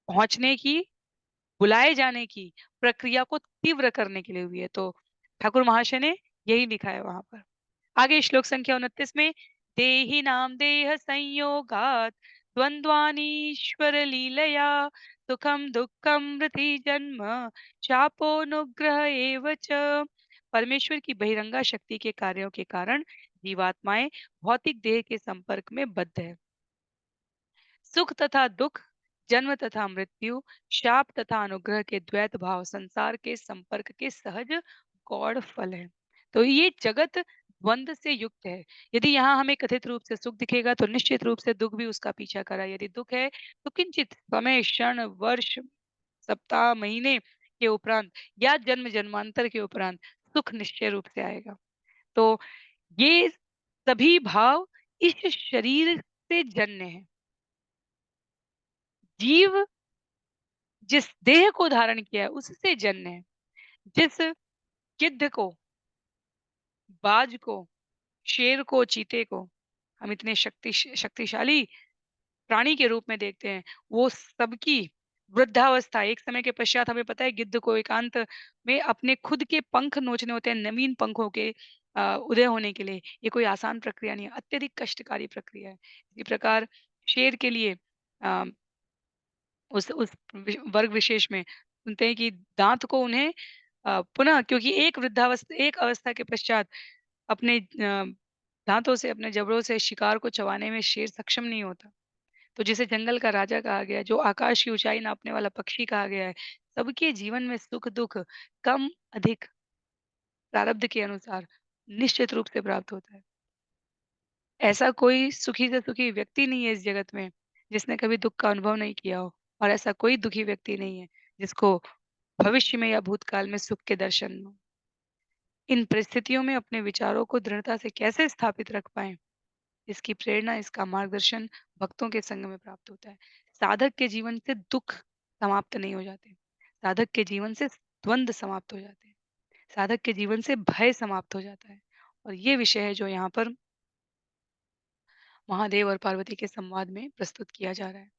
पहुंचने की, बुलाए जाने की प्रक्रिया को तीव्र करने के लिए हुई है। तो ठाकुर महाशय ने यही लिखा है वहां पर। आगे श्लोक संख्या 29 में, देहिनां देह संयोगात् द्वन्द्वानीश्वर लीलया सुखम दुःखम मृति जन्म शापोनुग्रह एव च। परमेश्वर की बहिरंगा शक्ति के कार्यों के कारण जीवात्माएं भौतिक देह के संपर्क में बद्ध है। सुख तथा दुख, जन्म तथा मृत्यु, शाप तथा अनुग्रह के द्वैत भाव संसार के संपर्क के सहज गौड़ फल है। तो ये जगत द्वंद से युक्त है। यदि यहाँ हमें कथित रूप से सुख दिखेगा तो निश्चित रूप से दुख भी उसका पीछा करा। यदि दुख है तो किंचित समय, क्षण, वर्ष, सप्ताह, महीने के उपरांत या जन्म जन्मांतर के उपरांत सुख निश्चय रूप से आएगा। तो ये सभी भाव इस शरीर से जन्य है। जीव जिस देह को धारण किया है उससे जन्य है। जिस गिद्ध को, बाज को, शेर को, चीते को हम इतने शक्तिशाली प्राणी के रूप में देखते हैं, वो सबकी वृद्धावस्था एक समय के पश्चात हमें पता है गिद्ध को एकांत में अपने खुद के पंख नोचने होते हैं नवीन पंखों के उदय होने के लिए। ये कोई आसान प्रक्रिया नहीं है, अत्यधिक कष्टकारी प्रक्रिया है। इसी प्रकार शेर के लिए अ, उस वर्ग विशेष में सुनते हैं कि दांत को उन्हें पुनः, क्योंकि एक अवस्था के पश्चात अपने दांतों से, अपने जबड़ों से शिकार को चबाने में शेर सक्षम नहीं होता। तो जिसे जंगल का राजा कहा गया है, जो आकाश की ऊंचाई नापने वाला पक्षी कहा गया है, सबके जीवन में सुख दुख कम अधिक प्रारब्ध के अनुसार निश्चित रूप से प्राप्त होता है। ऐसा कोई सुखी से सुखी व्यक्ति नहीं है इस जगत में जिसने कभी दुख का अनुभव नहीं किया हो, और ऐसा कोई दुखी व्यक्ति नहीं है जिसको भविष्य में या भूतकाल में सुख के दर्शन न हो। इन परिस्थितियों में अपने विचारों को दृढ़ता से कैसे स्थापित रख पाएं, इसकी प्रेरणा, इसका मार्गदर्शन भक्तों के संग में प्राप्त होता है। साधक के जीवन से दुख समाप्त नहीं हो जाते। साधक के जीवन से द्वंद समाप्त हो जाते हैं। साधक के जीवन से भय समाप्त हो जाता है। और ये विषय है जो यहाँ पर महादेव और पार्वती के संवाद में प्रस्तुत किया जा रहा है।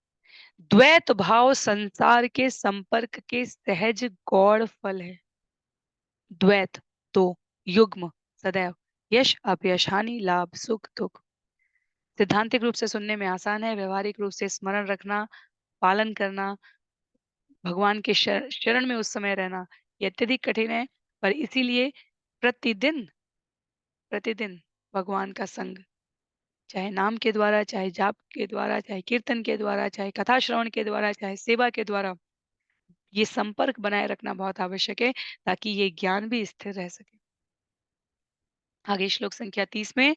द्वैत भाव संसार के संपर्क के सहज गौड़ फल है। द्वैत, दो, युग्म, सदैव, यश अपयश, हानि लाभ, सुख दुख। सिद्धांतिक रूप से सुनने में आसान है, व्यवहारिक रूप से स्मरण रखना, पालन करना, भगवान के शरण में उस समय रहना, ये अत्यधिक कठिन है। पर इसीलिए प्रतिदिन प्रतिदिन भगवान का संग, चाहे नाम के द्वारा, चाहे जाप के द्वारा, चाहे कीर्तन के द्वारा, चाहे कथा श्रवण के द्वारा, चाहे सेवा के द्वारा, ये संपर्क बनाए रखना बहुत आवश्यक है ताकि ये ज्ञान भी स्थिर रह सके। आगे श्लोक संख्या 30 में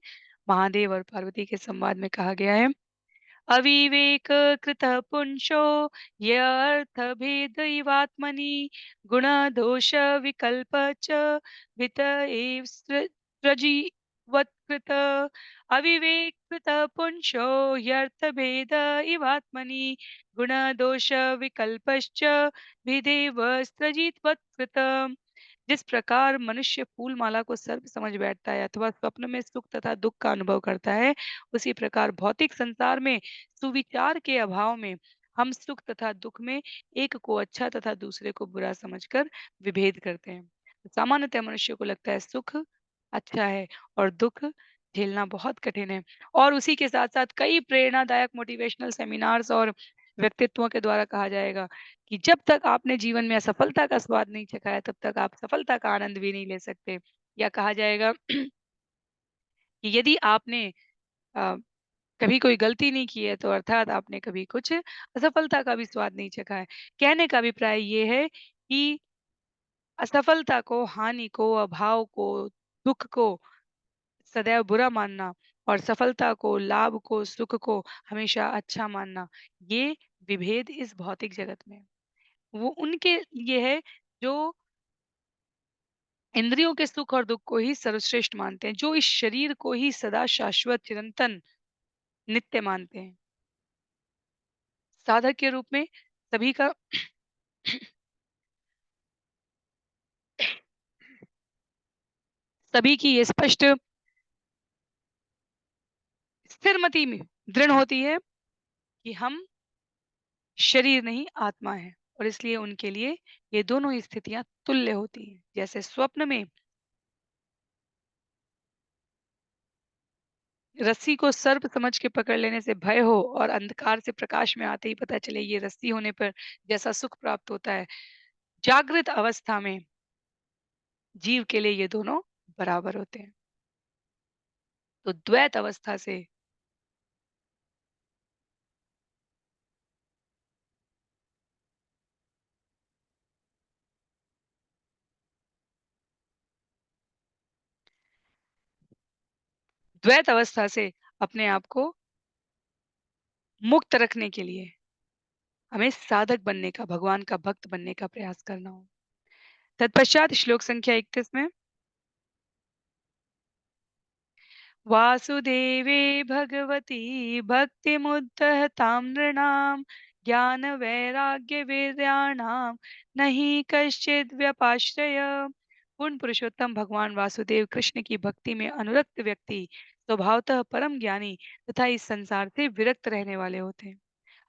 महादेव और पार्वती के संवाद में कहा गया है, अविवेक कृत पुंसो यर्थ भेद इवात्मनि गुण दोष विकल्प च वित एव सृजीवत्कृत। अविवेक कृत पुंसो यर्थ भेद इवात्मनि गुण दोष विकल्पश्च विधेव सृजित्वत्कृत। जिस प्रकार मनुष्य फूल माला को सर्प समझ बैठता है अथवा स्वप्न में सुख तथा दुख का अनुभव करता है, उसी प्रकार भौतिक संसार में सुविचार के अभाव में हम सुख तथा दुख में एक को अच्छा तथा दूसरे को बुरा समझकर विभेद करते हैं। तो सामान्यतः मनुष्य को लगता है सुख अच्छा है और दुख झेलना बहुत कठिन है। और उसी के साथ साथ कई प्रेरणादायक मोटिवेशनल सेमिनार्स और व्यक्तित्वों के द्वारा कहा जाएगा कि जब तक आपने जीवन में असफलता का स्वाद नहीं चखा है, तब तक आप सफलता का आनंद भी नहीं ले सकते। या कहा जाएगा कि यदि आपने अ, कभी कोई गलती नहीं की है, तो अर्थात आपने कभी कुछ असफलता का भी स्वाद नहीं चखा है। कहने का अभिप्राय ये है कि असफलता को, हानि को, अभाव को, दुःख को सदैव बुरा मानना और सफलता को, लाभ को, सुख को हमेशा अच्छा मानना, ये विभेद इस भौतिक जगत में है। वो उनके लिए है जो इंद्रियों के सुख और दुःख को ही सर्वश्रेष्ठ मानते हैं, जो इस शरीर को ही सदा शाश्वत, चिरंतन, नित्य मानते हैं। साधक के रूप में सभी का सभी की ये स्पष्ट स्थिरमति में दृढ़ होती है कि हम शरीर नहीं आत्मा है, और इसलिए उनके लिए ये दोनों ही स्थितियां तुल्य होती हैं। जैसे स्वप्न में रस्सी को सर्प समझ के पकड़ लेने से भय हो और अंधकार से प्रकाश में आते ही पता चले ये रस्सी होने पर जैसा सुख प्राप्त होता है, जागृत अवस्था में जीव के लिए ये दोनों बराबर होते हैं। तो द्वैत अवस्था से द्वैत अवस्था से अपने आप को मुक्त रखने के लिए हमें साधक बनने का, भगवान का भक्त बनने का प्रयास करना हो। तत्पश्चात श्लोक संख्या 31 में वासुदेवे भगवती भक्तिमुद्धहतां नृणां ज्ञानवैराग्यवीर्याणां न हि कश्चिद् व्यपाश्रय। पूर्ण पुरुषोत्तम भगवान वासुदेव कृष्ण की भक्ति में अनुरक्त व्यक्ति स्वभावतः परम ज्ञानी तथा इस संसार से विरक्त रहने वाले होते हैं।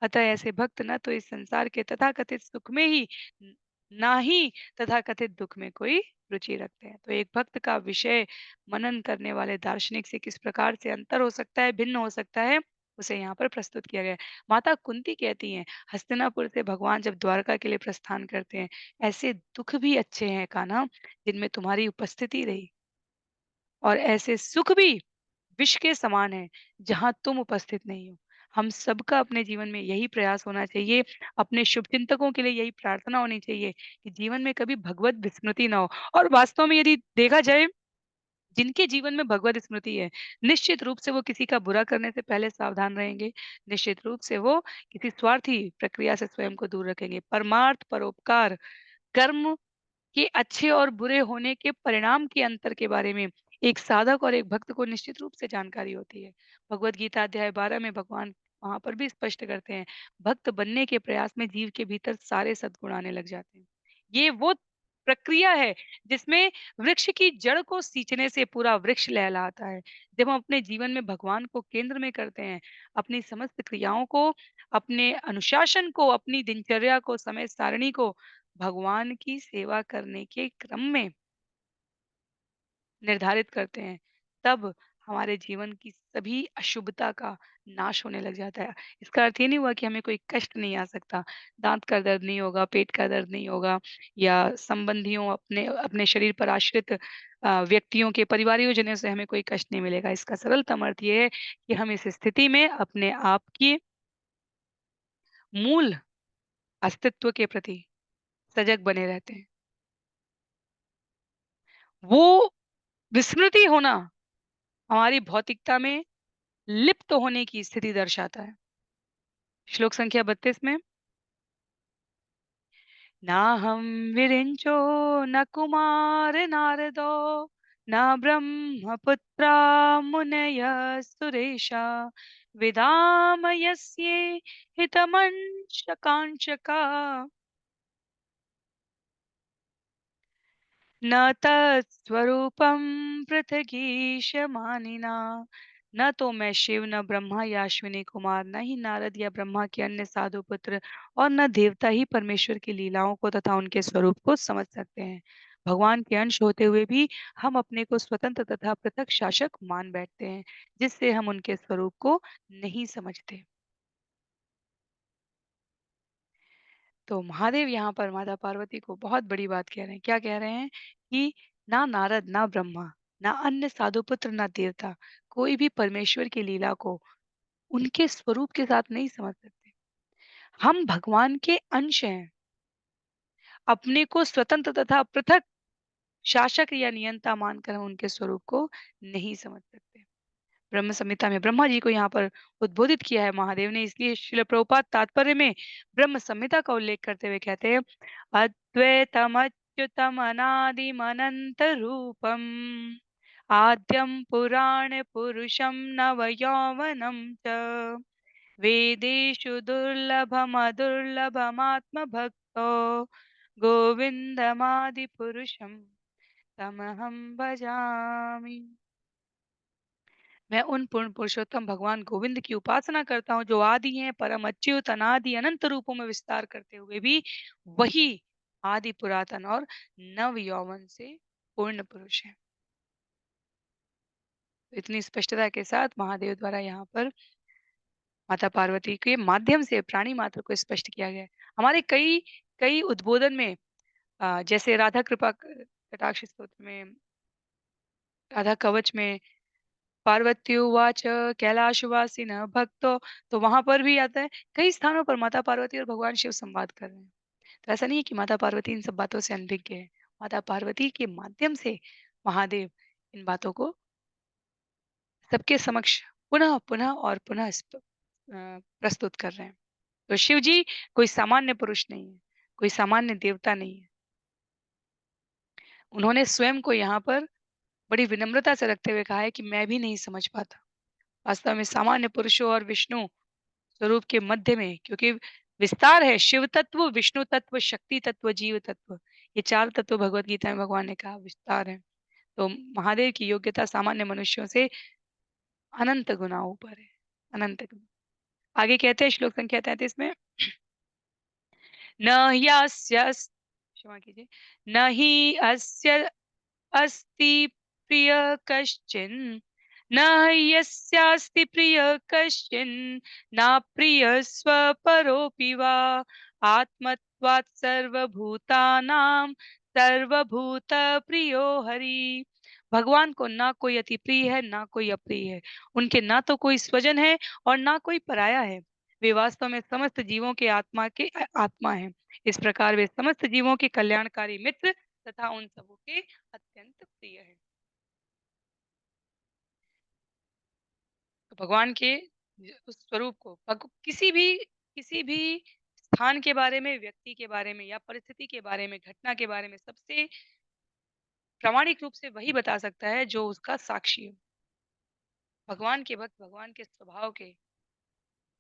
अतः ऐसे भक्त न तो इस संसार के तथाकथित सुख में ही न- ना ही तथाकथित दुख में कोई रुचि रखते हैं। तो एक भक्त का विषय मनन करने वाले दार्शनिक से किस प्रकार से अंतर हो सकता है, भिन्न हो सकता है, उसे यहाँ पर प्रस्तुत किया गया है। माता कुंती कहती हैं, हस्तिनापुर से भगवान जब द्वारका के लिए प्रस्थान करते हैं, ऐसे दुख भी अच्छे हैं कान्हा जिनमें तुम्हारी उपस्थिति रही, और ऐसे सुख भी विष के समान है जहाँ तुम उपस्थित नहीं हो। हम सबका अपने जीवन में यही प्रयास होना चाहिए, अपने शुभचिंतकों के लिए यही प्रार्थना होनी चाहिए कि जीवन में कभी भगवत विस्मृति ना हो। और वास्तव में यदि देखा जाए, जिनके जीवन में भगवत स्मृति है, निश्चित रूप से वो किसी का बुरा करने से पहले सावधान रहेंगे। निश्चित रूप से वो किसी स्वार्थी प्रक्रिया से स्वयं को दूर रखेंगे। परमार्थ, परोपकार, कर्म के अच्छे और बुरे होने के परिणाम के अंतर के बारे में एक साधक और एक भक्त को निश्चित रूप से जानकारी होती है। भगवद गीता अध्याय 12 में भगवान वहां पर भी स्पष्ट करते हैं, भक्त बनने के प्रयास में जीव के भीतर सारे सद्गुण आने लग जाते हैं। ये वो प्रक्रिया है जिसमें वृक्ष की जड़ को सींचने से पूरा वृक्ष लहलहाता है। जब हम अपने जीवन में भगवान को केंद्र में करते हैं, अपनी समस्त क्रियाओं को, अपने अनुशासन को, अपनी दिनचर्या को, समय सारणी को भगवान की सेवा करने के क्रम में निर्धारित करते हैं, तब हमारे जीवन की सभी अशुभता का नाश होने लग जाता है। इसका अर्थ ये नहीं हुआ कि हमें कोई कष्ट नहीं आ सकता, दाँत का दर्द नहीं होगा, पेट का दर्द नहीं होगा, या संबंधियों, अपने अपने शरीर पर आश्रित व्यक्तियों के परिवारजनों से हमें कोई कष्ट नहीं मिलेगा। इसका सरलतम अर्थ ये है कि हम इस स्थिति में अपने आप की मूल अस्तित्व के प्रति सजग बने रहते हैं। वो विस्मृति होना हमारी भौतिकता में लिप्त होने की स्थिति दर्शाता है। श्लोक संख्या 32 में नाहं विरिञ्चो न कुमार नारदो न ब्रह्मपुत्रा मुनयः सुरेशा विदाम यस्ये हितमंशकांशका न तत्स्वरूपं पृथगीशमानिना। न तो मैं शिव, न ब्रह्मा या अश्विनी कुमार, न ही नारद या ब्रह्मा के अन्य साधु पुत्र, और न देवता ही परमेश्वर की लीलाओं को तथा उनके स्वरूप को समझ सकते हैं। भगवान के अंश होते हुए भी हम अपने को स्वतंत्र तथा पृथक शासक मान बैठते हैं, जिससे हम उनके स्वरूप को नहीं समझते। तो महादेव यहाँ पर माता पार्वती को बहुत बड़ी बात कह रहे हैं। क्या कह रहे हैं कि ना नारद, ना ब्रह्मा, ना अन्य साधु पुत्र, ना देवता, कोई भी परमेश्वर की लीला को उनके स्वरूप के साथ नहीं समझ सकते। हम भगवान के अंश हैं। अपने को स्वतंत्र तथा पृथक शासक या नियंता मानकर हम उनके स्वरूप को नहीं समझ सकते। ब्रह्म संहिता में ब्रह्मा जी को यहाँ पर उद्बोधित किया है महादेव ने, इसलिए श्रील प्रभुपाद तात्पर्य में ब्रह्म संहिता का उल्लेख करते हुए कहते हैं, अद्वैतम अच्युतम अनादिम अनंत रूपम आद्यम पुराण पुरुषम नव यौवनम च वेदेषु दुर्लभमदुर्लभमात्मभक्तो गोविन्दमादिपुरुषं तमहं भजामि। मैं उन पूर्ण पुरुषोत्तम भगवान गोविंद की उपासना करता हूँ जो आदि हैं, परम अच्युत अनादि अनंत रूपों में विस्तार करते हुए भी वही आदि पुरातन और नव यौवन से पूर्ण पुरुष है। तो इतनी स्पष्टता के साथ महादेव द्वारा यहाँ पर माता पार्वती के माध्यम से प्राणी मात्र को स्पष्ट किया गया है। हमारे कई कई उद्बोधन में जैसे राधा कृपा कटाक्ष स्तोत्र में, राधा कवच में, पार्वत्युवाच कैलाशवासिनः भक्तो, तो वहां पर भी आता है। कई स्थानों पर माता पार्वती और भगवान शिव संवाद कर रहे हैं। तो ऐसा नहीं है कि माता पार्वती इन सब बातों से अनभिज्ञ है। माता पार्वती के माध्यम से महादेव इन बातों को सबके समक्ष पुनः पुनः और पुनः प्रस्तुत कर रहे हैं। तो शिव जी कोई सामान्य पुरुष नहीं है, कोई सामान्य देवता नहीं है। उन्होंने स्वयं को यहाँ पर बड़ी विनम्रता से रखते हुए कहा है कि मैं भी नहीं समझ पाता। वास्तव में सामान्य पुरुषों और विष्णु स्वरूप के मध्य में, क्योंकि विस्तार है, शिव तत्व, विष्णु तत्व, शक्ति तत्व, जीव तत्व, ये 4 तत्व भगवत गीता में भगवान ने कहा विस्तार है। तो महादेव की योग्यता सामान्य मनुष्यों से अनंत गुना ऊपर है, अनंत गुना। आगे कहते हैं श्लोक संख्या 33 में, न ह्यस्य क्षमा कीजिए, न हि अस्य अस्ति प्रिय कश्चिन्, न यस्यास्ति प्रिय कश्चिन्, नाप्रिय स्वपरोऽपि वा आत्मत्वात् सर्वभूतानां सर्वभूतप्रियो हरि। भगवान को ना कोई अति प्रिय है, ना कोई अप्रिय है। उनके ना तो कोई स्वजन है और ना कोई पराया है। वे वास्तव में समस्त जीवों के आत्मा के आत्मा हैं। इस प्रकार वे समस्त जीवों के कल्याणकारी मित्र तथा उन सबों के अत्यंत प्रिय है। तो भगवान के उस स्वरूप को किसी भी स्थान के बारे में, व्यक्ति के बारे में या परिस्थिति के बारे में, घटना के बारे में सबसे प्रामाणिक रूप से वही बता सकता है जो उसका साक्षी हो। भगवान के भक्त भगवान के स्वभाव के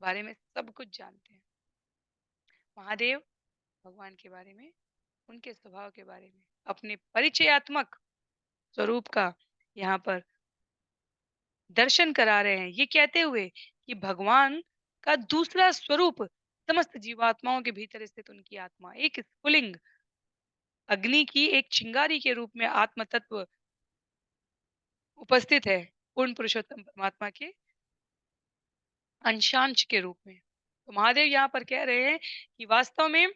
बारे में सब कुछ जानते हैं। महादेव भगवान के बारे में, उनके स्वभाव के बारे में, अपने परिचयात्मक स्वरूप का यहाँ पर दर्शन करा रहे हैं, ये कहते हुए कि भगवान का दूसरा स्वरूप समस्त जीवात्माओं के भीतर स्थित उनकी आत्मा एक स्फुलिंग अग्नि की एक चिंगारी के रूप में आत्म तत्व उपस्थित है पूर्ण पुरुषोत्तम परमात्मा के अंशांश के रूप में। तो महादेव यहाँ पर कह रहे हैं कि वास्तव में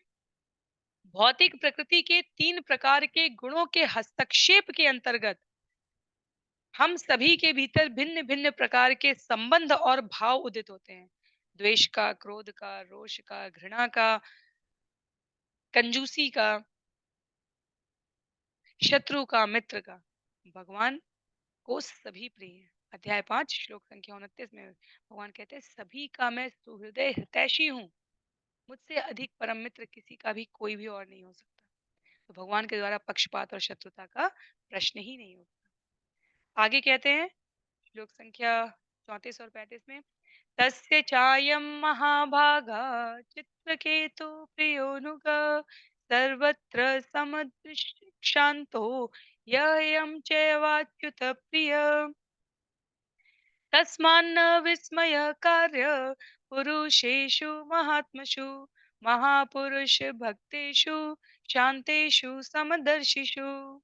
भौतिक प्रकृति के 3 प्रकार के गुणों के हस्तक्षेप के अंतर्गत हम सभी के भीतर भिन्न भिन्न प्रकार के संबंध और भाव उदित होते हैं। द्वेष का, क्रोध का, रोष का, घृणा का, कंजूसी का, शत्रु का, मित्र का। भगवान को सभी प्रिय है। अध्याय 5 श्लोक संख्या 29 में भगवान कहते हैं, सभी का मैं सुहृदय हितैषी हूँ। मुझसे अधिक परम मित्र किसी का भी कोई भी और नहीं हो सकता। तो भगवान के द्वारा पक्षपात और शत्रुता का प्रश्न ही नहीं होता। आगे कहते हैं श्लोक संख्या 34 और 35 में, तस्य चायं महाभागा चित्रकेतु प्रियोनुग सर्वत्र समुद्दिशान्तो ययं चैवाच्युत प्रिय तस्मान्न विस्मय कार्य पुरुषेषु महात्मषु महापुरुष भक्तेषु शांतेषु समदर्शिषु।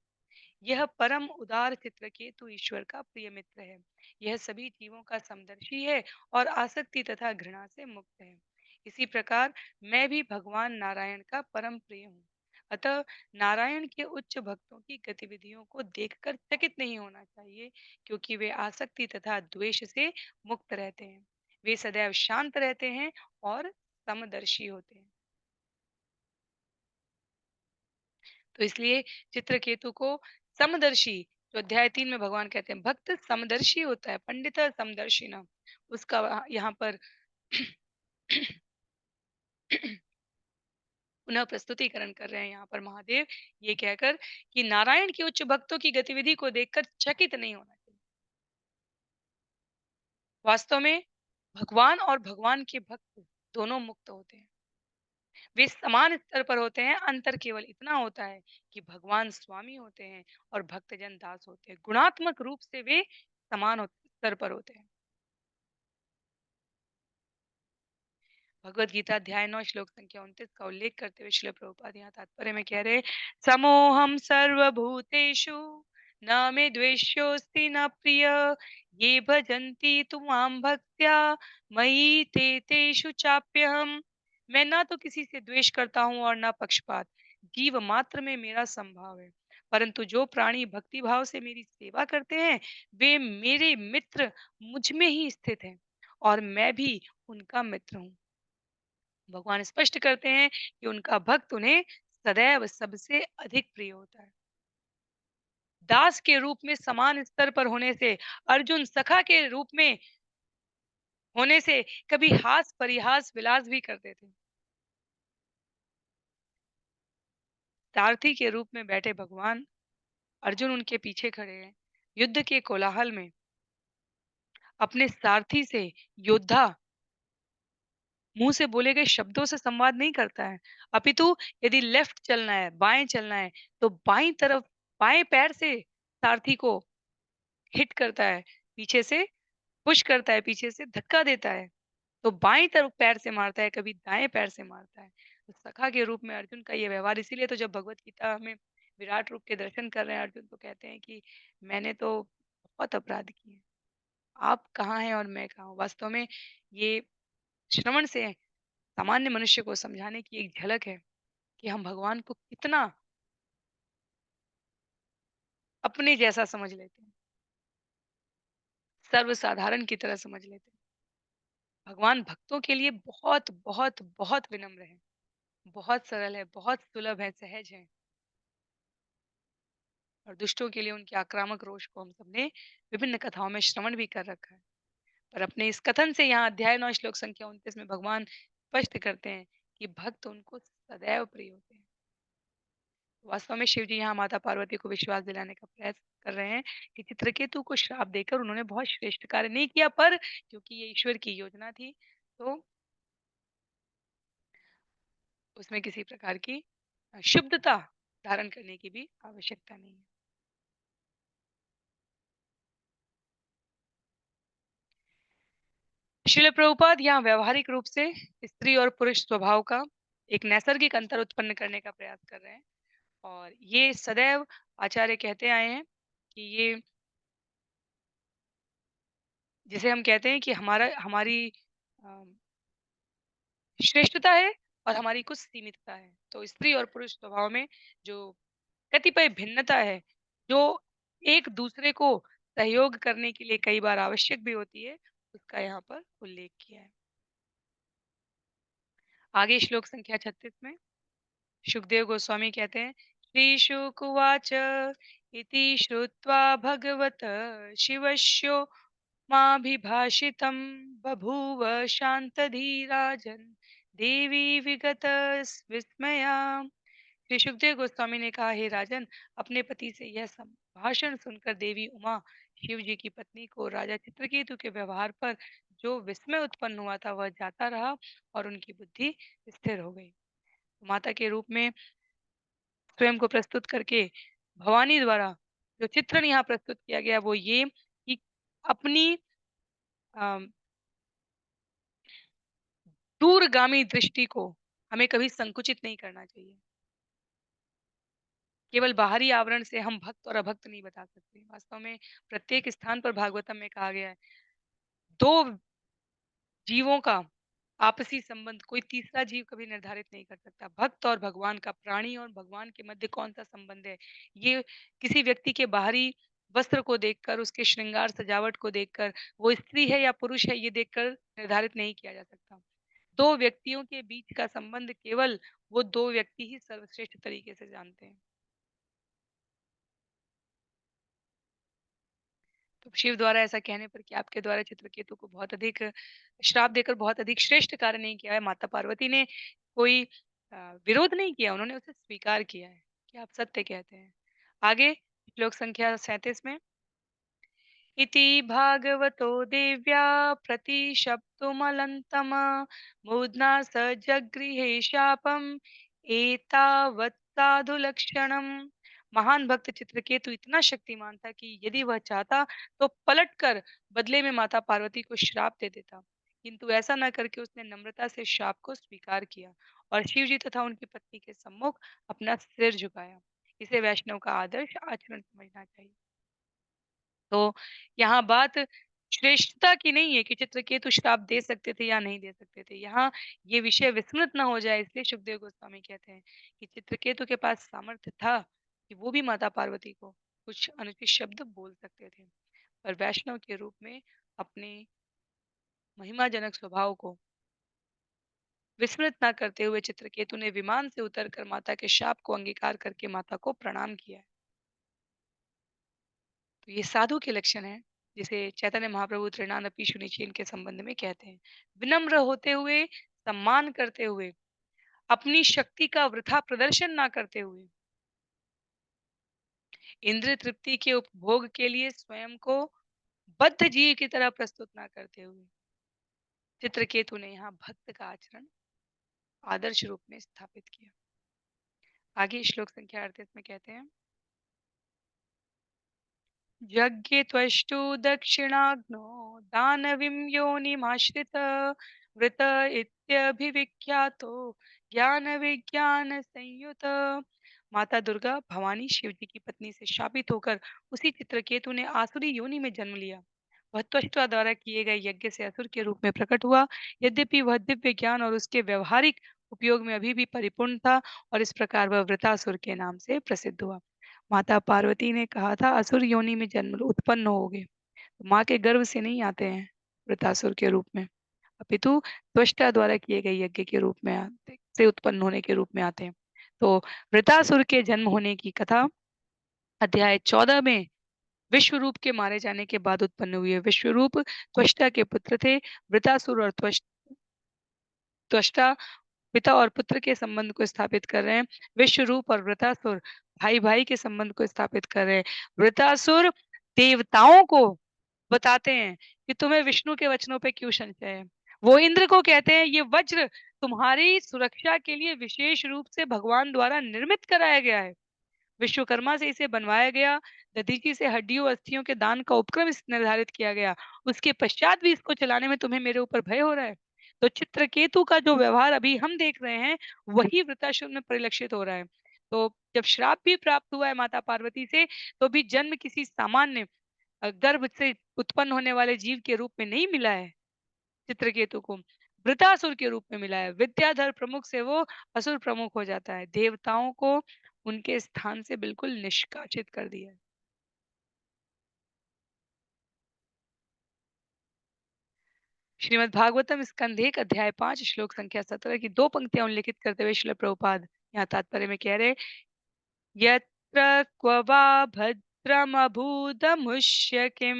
यह परम उदार चित्रकेतु ईश्वर का प्रिय मित्र है। यह सभी जीवों का समदर्शी है और आसक्ति तथा घृणा से मुक्त है। इसी प्रकार मैं भी भगवान नारायण का परम प्रिय हूँ। अतः नारायण के उच्च भक्तों की गतिविधियों को देखकर चकित नहीं होना चाहिए, क्योंकि वे आसक्ति तथा द्वेष से मुक्त रहते हैं। वे सदैव शांत रहते हैं और समदर्शी होते हैं। तो इसलिए चित्रकेतु को समदर्शी, जो अध्याय 3 में भगवान कहते हैं भक्त समदर्शी होता है, पंडित समदर्शी ना, उसका यहाँ पर पुनः प्रस्तुतिकरण कर रहे हैं यहाँ पर महादेव, ये कहकर कि नारायण के उच्च भक्तों की गतिविधि को देखकर चकित नहीं होना चाहिए। वास्तव में भगवान और भगवान के भक्त दोनों मुक्त होते हैं। वे समान स्तर पर होते हैं, अंतर केवल इतना होता है कि भगवान स्वामी होते हैं और भक्तजन दास होते हैं। गुणात्मक रूप से वे स्तर पर होते हैं। भगवत गीता अध्याय 9 श्लोक संख्या 29 का उल्लेख करते हुए श्रील प्रभुपाद यहाँ तात्पर्य में कह रहे, समोहम सर्वभूतेषु न मे द्वेष्योस्ति न प्रिय, ये भजन्ति तु माम भक्त्या मयि ते तेषु चाप्यहम। मैं ना तो किसी से द्वेष करता हूँ और ना पक्षपात, जीव मात्र में मेरा संभाव है। परंतु जो प्राणी भक्ति भाव से मेरी सेवा करते हैं, वे मेरे मित्र मुझ में ही स्थित हैं और मैं भी उनका मित्र हूँ। भगवान स्पष्ट करते हैं कि उनका भक्त उन्हें सदैव सबसे अधिक प्रिय होता है। दास के रूप में समान स्तर पर होने से, अर्जुन सखा के रूप में होने से कभी हास परिहास विलास भी करते थे। सारथी के रूप में बैठे भगवान, अर्जुन उनके पीछे खड़े हैं। युद्ध के कोलाहल में अपने सारथी से योद्धा मुंह से बोले गए शब्दों से संवाद नहीं करता है, अपितु यदि लेफ्ट चलना है, बाएं चलना है, तो बाईं तरफ बाएं पैर से सारथी को हिट करता है, पीछे से पुश करता है, पीछे से धक्का देता है, तो बाईं तरफ पैर से मारता है, कभी दाएं पैर से मारता है। तो सखा के रूप में अर्जुन का ये व्यवहार, इसीलिए तो जब भगवत गीता में विराट रूप के दर्शन कर रहे हैं अर्जुन, तो कहते हैं कि मैंने तो बहुत अपराध किए, आप कहाँ हैं और मैं कहाँ हूँ। वास्तव में ये श्रवण से सामान्य मनुष्य को समझाने की एक झलक है कि हम भगवान को कितना अपने जैसा समझ लेते हैं, सर्वसाधारण की तरह समझ लेते हैं। भगवान भक्तों के लिए बहुत बहुत बहुत विनम्र है, बहुत सरल है, बहुत सुलभ है, सहज है, और दुष्टों के लिए उनके आक्रामक रोष को हम सबने विभिन्न कथाओं में श्रवण भी कर रखा है। पर अपने इस कथन से यहाँ अध्याय 9 श्लोक संख्या 29 में भगवान स्पष्ट करते हैं कि भक्त उनको सदैव प्रिय होते हैं। वास्तव में शिव जी यहाँ माता पार्वती को विश्वास दिलाने का प्रयास कर रहे हैं कि चित्रकेतु को श्राप देकर उन्होंने बहुत श्रेष्ठ कार्य नहीं किया, पर क्योंकि ये ईश्वर की योजना थी, तो उसमें किसी प्रकार की शुद्धता धारण करने की भी आवश्यकता नहीं है। श्रील प्रभुपाद यहाँ व्यवहारिक रूप से स्त्री और पुरुष स्वभाव का एक नैसर्गिक अंतर उत्पन्न करने का प्रयास कर रहे हैं, और ये सदैव आचार्य कहते आए हैं कि ये, जिसे हम कहते हैं कि हमारी श्रेष्ठता है और हमारी कुछ सीमितता है। तो स्त्री और पुरुष स्वभाव में जो कतिपय भिन्नता है, जो एक दूसरे को सहयोग करने के लिए कई बार आवश्यक भी होती है, उसका यहाँ पर उल्लेख किया है। आगे श्लोक संख्या 36 में सुखदेव गोस्वामी कहते हैं, श्री शुकवाच इति श्रुत्वा भगवत शिवस्यो माभिभाषितं बभूव शान्तधीराजन् देवी विगत विस्मया। श्री सुखदेव गोस्वामी ने कहा, हे राजन, अपने पति से यह संभाषण सुनकर देवी उमा, शिव जी की पत्नी को राजा चित्रकेतु के व्यवहार पर जो विस्मय उत्पन्न हुआ था, वह जाता रहा और उनकी बुद्धि स्थिर हो गई। माता के रूप में स्वयं को प्रस्तुत करके भवानी द्वारा जो चित्रण यहाँ प्रस्तुत किया गया, वो ये कि अपनी अम, दूरगामी दृष्टि को हमें कभी संकुचित नहीं करना चाहिए। केवल बाहरी आवरण से हम भक्त और अभक्त नहीं बता सकते। वास्तव में प्रत्येक स्थान पर भागवतम में कहा गया है, 2 जीवों का आपसी संबंध कोई तीसरा जीव कभी निर्धारित नहीं कर सकता। भक्त और भगवान का, प्राणी और भगवान के मध्य कौन-सा संबंध है, ये किसी व्यक्ति के बाहरी वस्त्र को देखकर, उसके श्रृंगार सजावट को देखकर, वो स्त्री है या पुरुष है, ये देखकर निर्धारित नहीं किया जा सकता। 2 व्यक्तियों के बीच का संबंध केवल वो 2 व्यक्ति ही सर्वश्रेष्ठ तरीके से जानते हैं। तो शिव द्वारा ऐसा कहने पर कि आपके द्वारा चित्रकेतु को बहुत अधिक श्राप देकर बहुत अधिक श्रेष्ठ कार्य नहीं किया है। माता पार्वती ने कोई विरोध नहीं किया, उन्होंने उसे स्वीकार किया है कि आप सत्य कहते हैं। आगे श्लोक संख्या 37 में इति भागवतो देव्या प्रतिशप्तुमलन्तम मूर्ध्ना स जगृहे शापम एतावत् साधु लक्षणम। महान भक्त चित्रकेतु इतना शक्तिमान था कि यदि वह चाहता तो पलटकर बदले में माता पार्वती को श्राप दे देता, किंतु ऐसा न करके उसने नम्रता से श्राप को स्वीकार किया और शिव जी तथा उनकी पत्नी के सम्मुख अपना सिर झुकाया। इसे वैष्णव का आदर्श आचरण समझना चाहिए। तो यहाँ बात श्रेष्ठता की नहीं है कि चित्रकेतु श्राप दे सकते थे या नहीं दे सकते थे। यहाँ ये विषय विस्मृत ना हो जाए, इसलिए सुखदेव गोस्वामी कहते हैं कि चित्रकेतु के पास सामर्थ्य था कि वो भी माता पार्वती को कुछ अनुचित शब्द बोल सकते थे। पर वैष्णव के रूप में अपने महिमाजनक स्वभाव को विस्मृत ना करते हुए चित्रकेतु ने विमान से उतरकर माता के शाप को अंगीकार करके माता को प्रणाम किया है। तो ये साधु के लक्षण हैं, जिसे चैतन्य महाप्रभु तृणानपि सुनिचीन के संबंध में कहते हैं। विनम्र होते हुए, सम्मान करते हुए, अपनी शक्ति का वृथा प्रदर्शन ना करते हुए, इंद्र तृप्ति के उपभोग के लिए स्वयं को बद्ध जीव की तरह प्रस्तुत ना करते हुए, चित्रकेतु ने यहाँ भक्त का आचरण आदर्श रूप में स्थापित किया। आगे श्लोक संख्या 38 में कहते हैं यज्ञे त्वष्टु दक्षिणाग्नो दानवीं योनिमाश्रित वृत इत्यभिविख्यातो ज्ञान विज्ञान संयुत। माता दुर्गा भवानी शिव जी की पत्नी से शापित होकर उसी चित्रकेतु ने आसुरी योनि में जन्म लिया। वह त्वष्टा द्वारा किए गए यज्ञ से असुर के रूप में प्रकट हुआ। यद्यपि वह दिव्य ज्ञान और उसके व्यवहारिक उपयोग में अभी भी परिपूर्ण था और इस प्रकार वह वृतासुर के नाम से प्रसिद्ध हुआ। माता पार्वती ने कहा था असुर योनि में जन्म उत्पन्न होगे, तो माँ के गर्भ से नहीं आते हैं वृतासुर के रूप में, अपितु त्वष्टा द्वारा किए गए यज्ञ के रूप में आते से उत्पन्न होने के रूप में आते हैं। तो वृतासुर के जन्म होने की कथा अध्याय 14 में विश्वरूप के मारे जाने के बाद उत्पन्न हुई है। विश्वरूप त्वष्टा के पुत्र थे। वृतासुर और त्वष्टा पिता और पुत्र के संबंध को स्थापित कर रहे हैं। विश्वरूप और वृतासुर भाई भाई के संबंध को स्थापित कर रहे हैं। वृतासुर देवताओं को बताते हैं कि तुम्हें विष्णु के वचनों पे क्यों संशय है। वो इंद्र को कहते हैं ये वज्र तुम्हारी सुरक्षा के लिए विशेष रूप से भगवान द्वारा निर्मित कराया गया है। विश्वकर्मा से इसे बनवाया गया। दधीचि से हड्डियों अस्थियों के दान का उपक्रम निर्धारित किया गया। उसके पश्चात भी इसको चलाने में तुम्हें मेरे ऊपर भय हो रहा है। तो चित्रकेतु का जो व्यवहार अभी हम देख रहे हैं वही वृतासुर में परिलक्षित हो रहा है। तो जब श्राप भी प्राप्त हुआ है माता पार्वती से, तो भी जन्म किसी सामान्य गर्भ से उत्पन्न होने वाले जीव के रूप में नहीं मिला है। चित्रकेतु को वृतासुर के रूप में मिला है। विद्याधर प्रमुख से वो असुर प्रमुख हो जाता है। देवताओं को उनके स्थान से बिल्कुल निष्कासित कर दिया है। श्रीमद् भागवतम स्कंध 1 अध्याय 5 श्लोक संख्या 17 की 2 पंक्तियां उल्लेखित करते हुए श्रील प्रभुपाद यहाँ तात्पर्य में कह रहे यत्र क्व वा भद्रमभूदमुष्य किम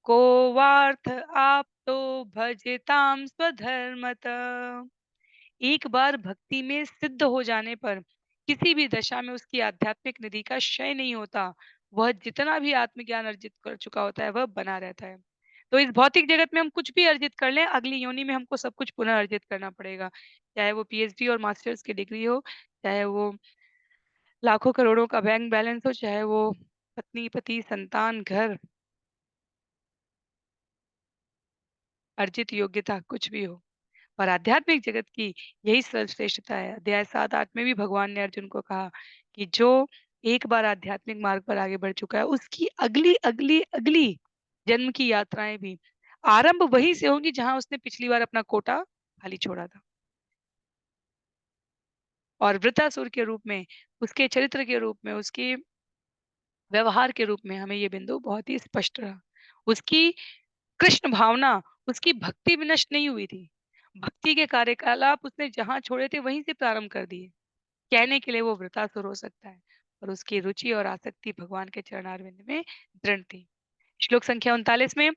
को वार्थ आप्तो भजताम स्वधर्मत। एक बार भक्ति में सिद्ध हो जाने पर किसी भी दशा में उसकी आध्यात्मिक निधि का क्षय नहीं होता। वह जितना भी आत्मज्ञान अर्जित कर चुका होता है वह बना रहता है। तो इस भौतिक जगत में हम कुछ भी अर्जित कर लें, अगली योनि में हमको सब कुछ पुनः अर्जित करना पड़ेगा। चाहे वो पीएचडी और मास्टर्स की डिग्री हो, चाहे वो लाखों करोड़ों का बैंक बैलेंस हो, चाहे वो पत्नी पति संतान घर अर्जित योग्यता कुछ भी हो। और आध्यात्मिक जगत की यही सर्वश्रेष्ठता है। अध्याय 7-8 में भी भगवान ने अर्जुन को कहा कि जो एक बार आध्यात्मिक मार्ग पर आगे बढ़ चुका है उसकी अगली अगली अगली जन्म की यात्राएं भी आरंभ वहीं से होंगी जहां उसने पिछली बार अपना कोटा खाली छोड़ा था। और वृत्तासुर के रूप में, उसके चरित्र के रूप में, उसके व्यवहार के रूप में हमें ये बिंदु बहुत ही स्पष्ट रहा। उसकी कृष्ण भावना, उसकी भक्ति विनष्ट नहीं हुई थी। भक्ति के कार्यकलाप उसने जहाँ छोड़े थे वहीं से प्रारंभ कर दिए। कहने के लिए वो वृतासुर हो सकता है, और उसकी रुचि और आसक्ति भगवान के चरणारविंद में दृढ़ थी। श्लोक संख्या 39 में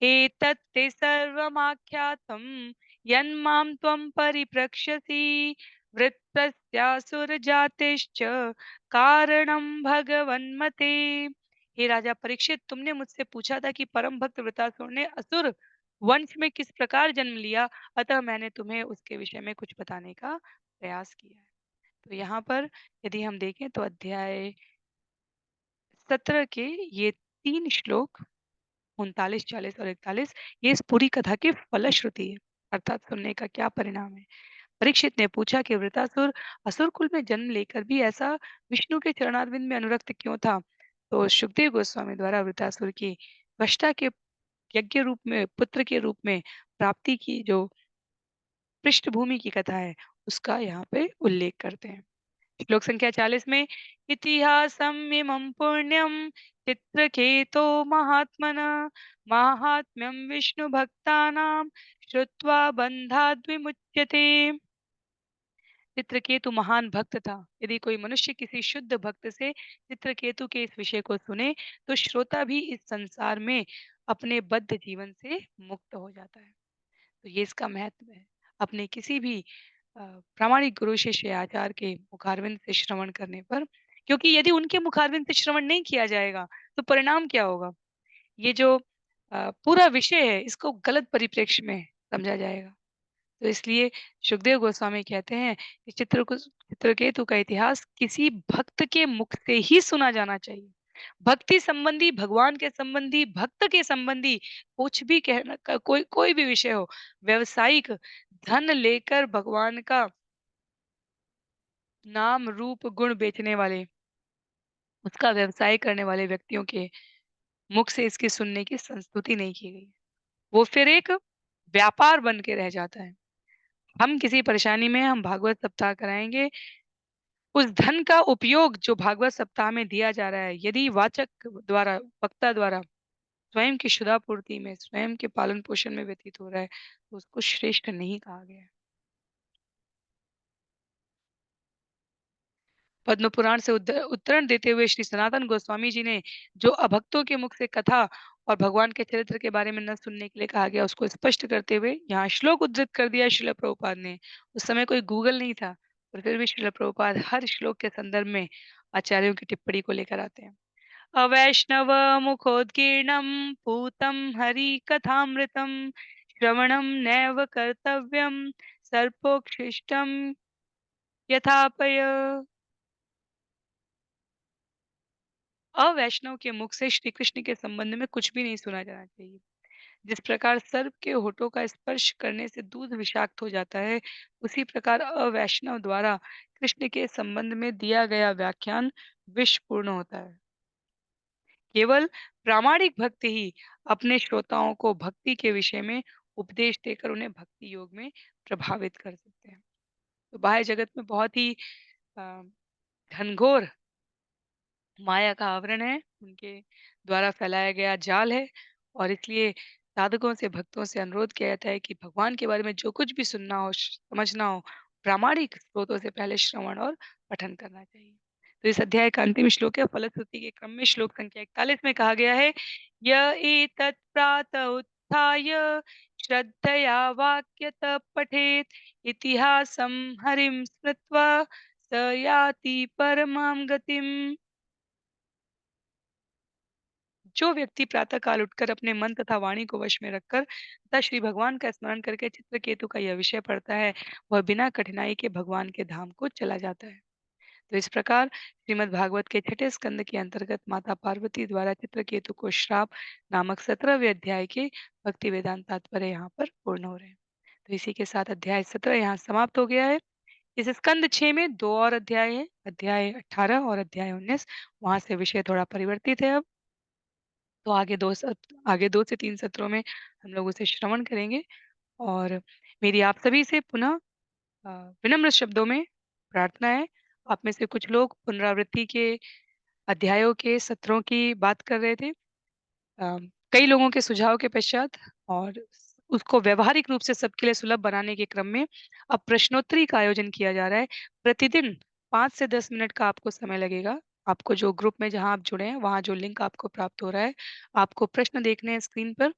एतत् ते सर्वमाख्यातं यन्मां त्वं परिप्रक्ष्यसि वृत्तस्यासुरजातेश्च कारणं भगवन्मते। हे राजा परीक्षित, तुमने मुझसे पूछा था कि परम भक्त वृतासुर ने असुर वंश में किस प्रकार जन्म लिया, अतः मैंने तुम्हें उसके विषय में कुछ बताने का प्रयास किया है। तो यहाँ पर यदि हम देखें तो अध्याय 17 के ये 3 श्लोक 39, 40 और 41 ये इस पूरी कथा की फलश्रुति है, अर्थात सुनने का क्या परिणाम है। परीक्षित ने पूछा कि वृतासुर असुर कुल में जन्म लेकर भी ऐसा विष्णु के चरणारविंद में अनुरक्त क्यों था? तो सुखदेव गोस्वामी द्वारा वृतासुर की त्वष्टा के यज्ञ रूप में, पुत्र के रूप में प्राप्ति की जो पृष्ठभूमि की कथा है, उसका यहाँ पे उल्लेख करते हैं। श्लोक संख्या 40 में इतिहासं इमं पुण्यं चित्रकेतो महात्मना माहात्म्यं विष्णु भक्तानां श्रुत्वा बन्धाद् विमुच्यते। चित्रकेतु महान भक्त था। यदि कोई मनुष्य किसी शुद्ध भक्त से चित्रकेतु के इस विषय को सुने तो श्रोता भी इस संसार में अपने बद्ध जीवन से मुक्त हो जाता है। तो ये इसका महत्व है। अपने किसी भी प्रामाणिक गुरु शिष्य आचार्य के मुखारविंद से श्रवण करने पर, क्योंकि यदि उनके मुखारविंद से श्रवण नहीं किया जाएगा तो परिणाम क्या होगा? ये जो पूरा विषय है इसको गलत परिप्रेक्ष्य में समझा जाएगा। तो इसलिए सुखदेव गोस्वामी कहते हैं कि चित्रकेतु का इतिहास किसी भक्त के मुख से ही सुना जाना चाहिए। भक्ति संबंधी, भगवान के संबंधी, भक्त के संबंधी कुछ भी कहना कोई कोई भी विषय हो, व्यावसायिक धन लेकर भगवान का नाम, रूप, गुण बेचने वाले, उसका व्यवसाय करने वाले व्यक्तियों के मुख से इसकी सुनने की संस्तुति नहीं की गई। वो फिर एक व्यापार बन के रह जाता है। हम किसी परेशानी में हम भागवत सप्ताह कराएँगे, उस धन का उपयोग जो भागवत सप्ताह में दिया जा रहा है, यदि वाचक द्वारा, वक्ता द्वारा स्वयं की क्षुधापूर्ति में, स्वयं के पालन-पोषण में व्यतीत हो रहा है, तो उसको श्रेष्ठ नहीं कहा गया है। पद्म पुराण से उत्तरण देते हुए श्री सनातन गोस्वामी जी ने जो अभक्तों के मुख से कथा और भगवान के चरित्र के बारे में न सुनने के लिए कहा गया, उसको स्पष्ट करते हुए यहाँ श्लोक उद्धृत कर दिया श्रील प्रभुपाद ने। उस समय कोई गूगल नहीं था, पर फिर भी श्रील प्रभुपाद हर श्लोक के संदर्भ में आचार्यों की टिप्पणी को लेकर आते हैं। अवैष्णव मुखोद्गीर्णं पूतं हरि कथामृतं श्रवणं नैव कर्तव्यं सर्पोक्षिष्टं यथापय। अवैष्णव के मुख से श्री कृष्ण के संबंध में कुछ भी नहीं सुना जाना चाहिए। जिस प्रकार सर्प के होठों का स्पर्श करने से दूध विषाक्त हो जाता है, उसी प्रकार अवैष्णव द्वारा कृष्ण के संबंध में दिया गया व्याख्यान विषपूर्ण होता है। केवल प्रामाणिक भक्त ही अपने श्रोताओं को भक्ति के विषय में उपदेश देकर उन्हें भक्ति योग में प्रभावित कर सकते हैं। तो बाह्य जगत में बहुत ही अ, घनघोर माया का आवरण है, उनके द्वारा फैलाया गया जाल है, और इसलिए साधकों से, भक्तों से अनुरोध किया जाता है कि भगवान के बारे में जो कुछ भी सुनना हो, समझना हो, प्रामाणिक स्रोतों से पहले श्रवण और पठन करना चाहिए। तो इस अध्याय का अंतिम श्लोक है, फलश्रुति के क्रम में श्लोक संख्या 41 में कहा गया है, य एतत् प्रातः उत्थाय श्रद्धया वाक्यतः पठेत् इतिहासं हरिं स्मृत्वा स याति परमां गतिम्। जो व्यक्ति प्रातः काल उठकर अपने मन तथा वाणी को वश में रखकर तथा श्री भगवान का स्मरण करके चित्रकेतु का यह विषय पढ़ता है, वह बिना कठिनाई के भगवान के धाम को चला जाता है। तो इस प्रकार श्रीमद् भागवत के छठे स्कंद के अंतर्गत माता पार्वती द्वारा चित्रकेतु को श्राप नामक 17वें अध्याय के भक्ति वेदांत तात्पर्य यहाँ पर पूर्ण हो रहे हैं। तो इसी के साथ अध्याय 17 यहाँ समाप्त हो गया है। इस स्कंद 6 में 2 और अध्याय है, अध्याय 18 और अध्याय 19। वहां से विषय थोड़ा परिवर्तित है अब। तो आगे 2 से 3 सत्रों में हम लोग उसे श्रवण करेंगे, और मेरी आप सभी से पुनः अ, विनम्र शब्दों में प्रार्थना है। आप में से कुछ लोग पुनरावृत्ति के अध्यायों के सत्रों की बात कर रहे थे। अ, कई लोगों के सुझाव के पश्चात और उसको व्यावहारिक रूप से सबके लिए सुलभ बनाने के क्रम में अब प्रश्नोत्तरी का आयोजन किया जा रहा है। प्रतिदिन 5 से 10 मिनट का आपको समय लगेगा। आपको जो ग्रुप में जहाँ आप जुड़े हैं, वहाँ जो लिंक आपको प्राप्त हो रहा है, आपको प्रश्न देखने हैं स्क्रीन पर।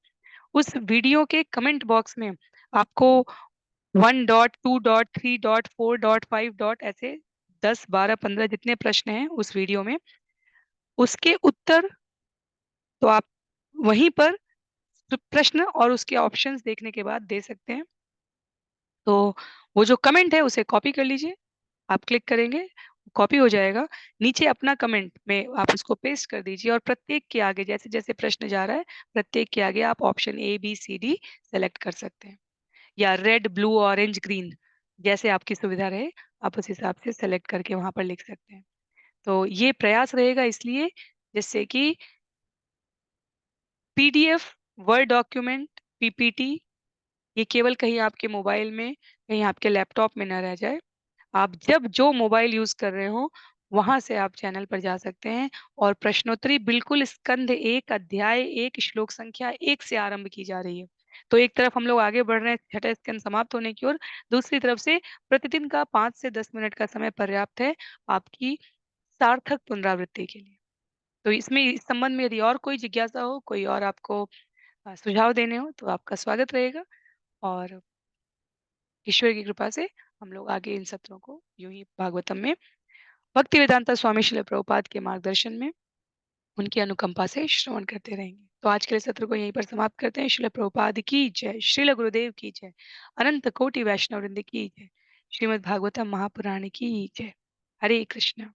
उस वीडियो के कमेंट बॉक्स में आपको 1 dot, 2 dot, 3 dot, 4 dot, 5 dot ऐसे 10, 12, 15 जितने प्रश्न हैं उस वीडियो में, उसके उत्तर तो आप वहीं पर प्रश्न और उसके ऑप्शंस देखने के बाद दे सकते हैं। तो वो जो कमेंट है उसे कॉपी कर लीजिए। आप क्लिक करेंगे, कॉपी हो जाएगा। नीचे अपना कमेंट में आप उसको पेस्ट कर दीजिए और प्रत्येक के आगे जैसे-जैसे प्रश्न जा रहा है, प्रत्येक के आगे आप option A, B, C, D select कर सकते हैं। या रेड, ब्लू, ऑरेंज, ग्रीन जैसे आपकी सुविधा रहे, आप उस हिसाब से सेलेक्ट करके वहाँ पर लिख सकते हैं। तो ये प्रयास रहेगा इसलिए जिससे कि पीडीएफ, वर्ड डॉक्यूमेंट, पीपीटी ये केवल कहीं आपके मोबाइल में, कहीं आपके लैपटॉप में ना रह जाए। आप जब जो मोबाइल यूज़ कर रहे हो, वहाँ से आप चैनल पर जा सकते हैं और प्रश्नोत्तरी बिल्कुल स्कंध 1 अध्याय 1 श्लोक संख्या 1 से आरंभ की जा रही है। तो एक तरफ हम लोग आगे बढ़ रहे हैं छठा स्कंद समाप्त होने की ओर, दूसरी तरफ से प्रतिदिन का 5 से 10 मिनट का समय पर्याप्त है आपकी सार्थक पुनरावृत्ति के लिए। तो इसमें इस संबंध में यदि और कोई जिज्ञासा हो, कोई और आपको सुझाव देने हो, तो आपका स्वागत रहेगा और ईश्वर की कृपा से हम लोग आगे इन सत्रों को यूँ ही भागवतम में भक्तिवेदांता स्वामी श्रील प्रभुपाद के मार्गदर्शन में उनकी अनुकंपा से श्रवण करते रहेंगे। तो आज के लिए सत्र को यहीं पर समाप्त करते हैं। श्रील प्रभुपाद की जय, श्रील गुरुदेव की जय, अनंत कोटि वैष्णव वृंद की जय, श्रीमद् भागवतम महापुराण की जय। हरे कृष्ण।